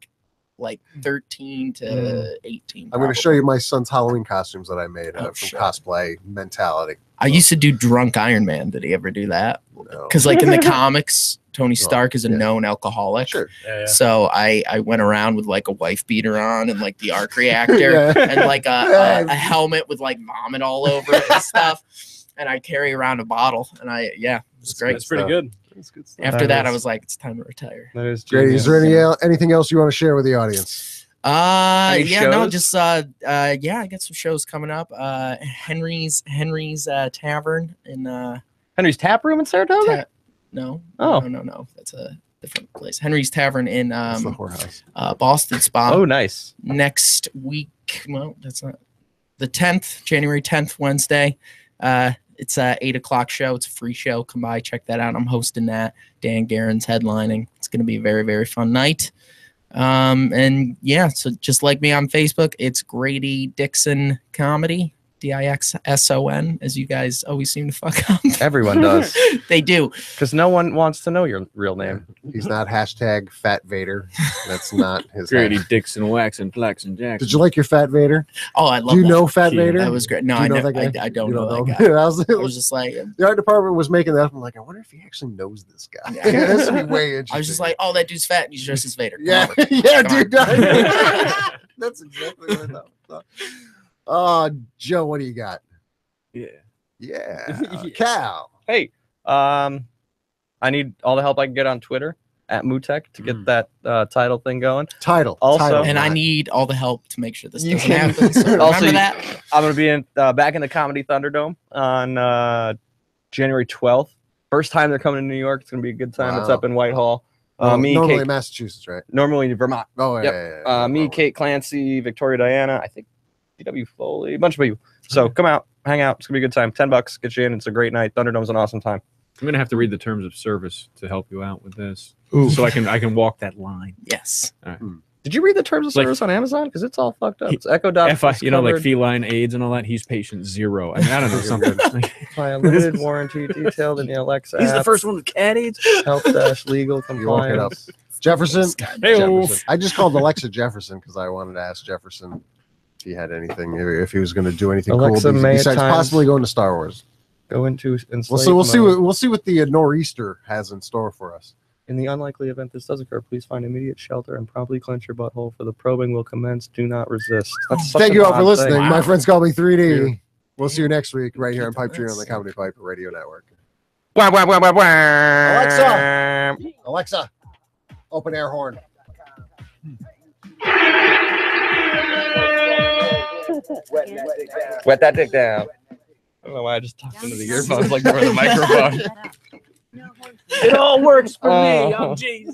13 to 18. I'm going to show you my son's Halloween costumes that I made Oh, from shit. Cosplay Mentality. I used to do drunk Iron Man. Did he ever do that? No. Because like in the comics, Tony Stark is a yeah. known alcoholic. Sure. Yeah. So I went around with like a wife beater on and like the arc reactor Yeah. and like a helmet with like vomit all over it and stuff. And I carry around a bottle and it was great. That's pretty stuff. good. That's good stuff. After That that, I is- was like, it's time to retire. That is Grady, is genius. there anything else you want to share with the audience? Any Yeah, no, shows? just I got some shows coming up. Henry's Tavern in Henry's Tap Room in Saratoga? No. Oh. No. That's a different place. Henry's Tavern in That's the whorehouse. Boston Spa. Oh, nice. Next week. Well, that's not the 10th, January 10th, Wednesday. It's a 8:00 show. It's a free show. Come by, check that out. I'm hosting that. Dan Guerin's headlining. It's going to be a very, very fun night. And yeah, so just like me on Facebook, it's Grady Dixon Comedy, Dixson, as you guys always seem to fuck up. Everyone does. They do. Because no one wants to know your real name. He's not hashtag Fat Vader. That's not his Grady hash. Dixon, Waxon, Flaxon, Jackson. Did you like your Fat Vader? Oh, I love Do you that. know Fat Vader? That was great. No, Do you I know know that guy? I don't You know don't that know guy. him? I was just like, The art department was making that up. I'm like, I wonder if he actually knows this guy. This would be way interesting. I was just like, oh, that dude's fat and he's dressed as Vader. Come yeah, on. yeah, Come dude. That's exactly what I thought. Joe, what do you got? Yeah. Yeah, Yeah. Caahll. Hey, I need all the help I can get on Twitter at Mutek to get that title thing going. Title. Also- title, And I not- need all the help to make sure this You doesn't can- happen. So remember Also, that. I'm going to be in back in the Comedy Thunderdome on January 12th. First time they're coming to New York. It's going to be a good time. It's Wow. up in Whitehall. normally Kate, Massachusetts, right? normally Vermont. Oh, yeah. Yep. yeah, yeah, Me, yeah. Kate Clancy, Victoria Diana, I think DW Foley, a bunch of people. So come out, hang out. It's gonna be a good time. $10 get you in. It's a great night. Thunderdome's an awesome time. I'm gonna have to read the terms of service to help you out with this, Ooh. so I can walk that line. Yes. Did you read the terms of Like- service on Amazon? Because it's all fucked up. It's Echo Dot. Like feline AIDS and all that. He's patient 0. I mean, I don't know something. by a limited warranty detailed in the Alexa app. one with cat AIDS. Help dash legal You walk it up. compliance. Jefferson. Hey-o. Jefferson. I just called Alexa Jefferson because I wanted to ask Jefferson if he had anything, if he was going to do anything Alexa cool may at besides times possibly going to Star Wars. Go into We'll see what the Nor'easter has in store for us. In the unlikely event this does occur, please find immediate shelter and promptly clench your butthole, for the probing will commence. Do not resist. That's such Thank an you all for odd listening. thing. My friends call me 3D. We'll see you next week right here on Pipedream on the Comedy Pipe Radio Network. Alexa, Alexa, open air horn. Wet that dick down. I don't know why I just talked into the earphones like they were the microphone. It all works for me. Oh. I'm Jay-Z.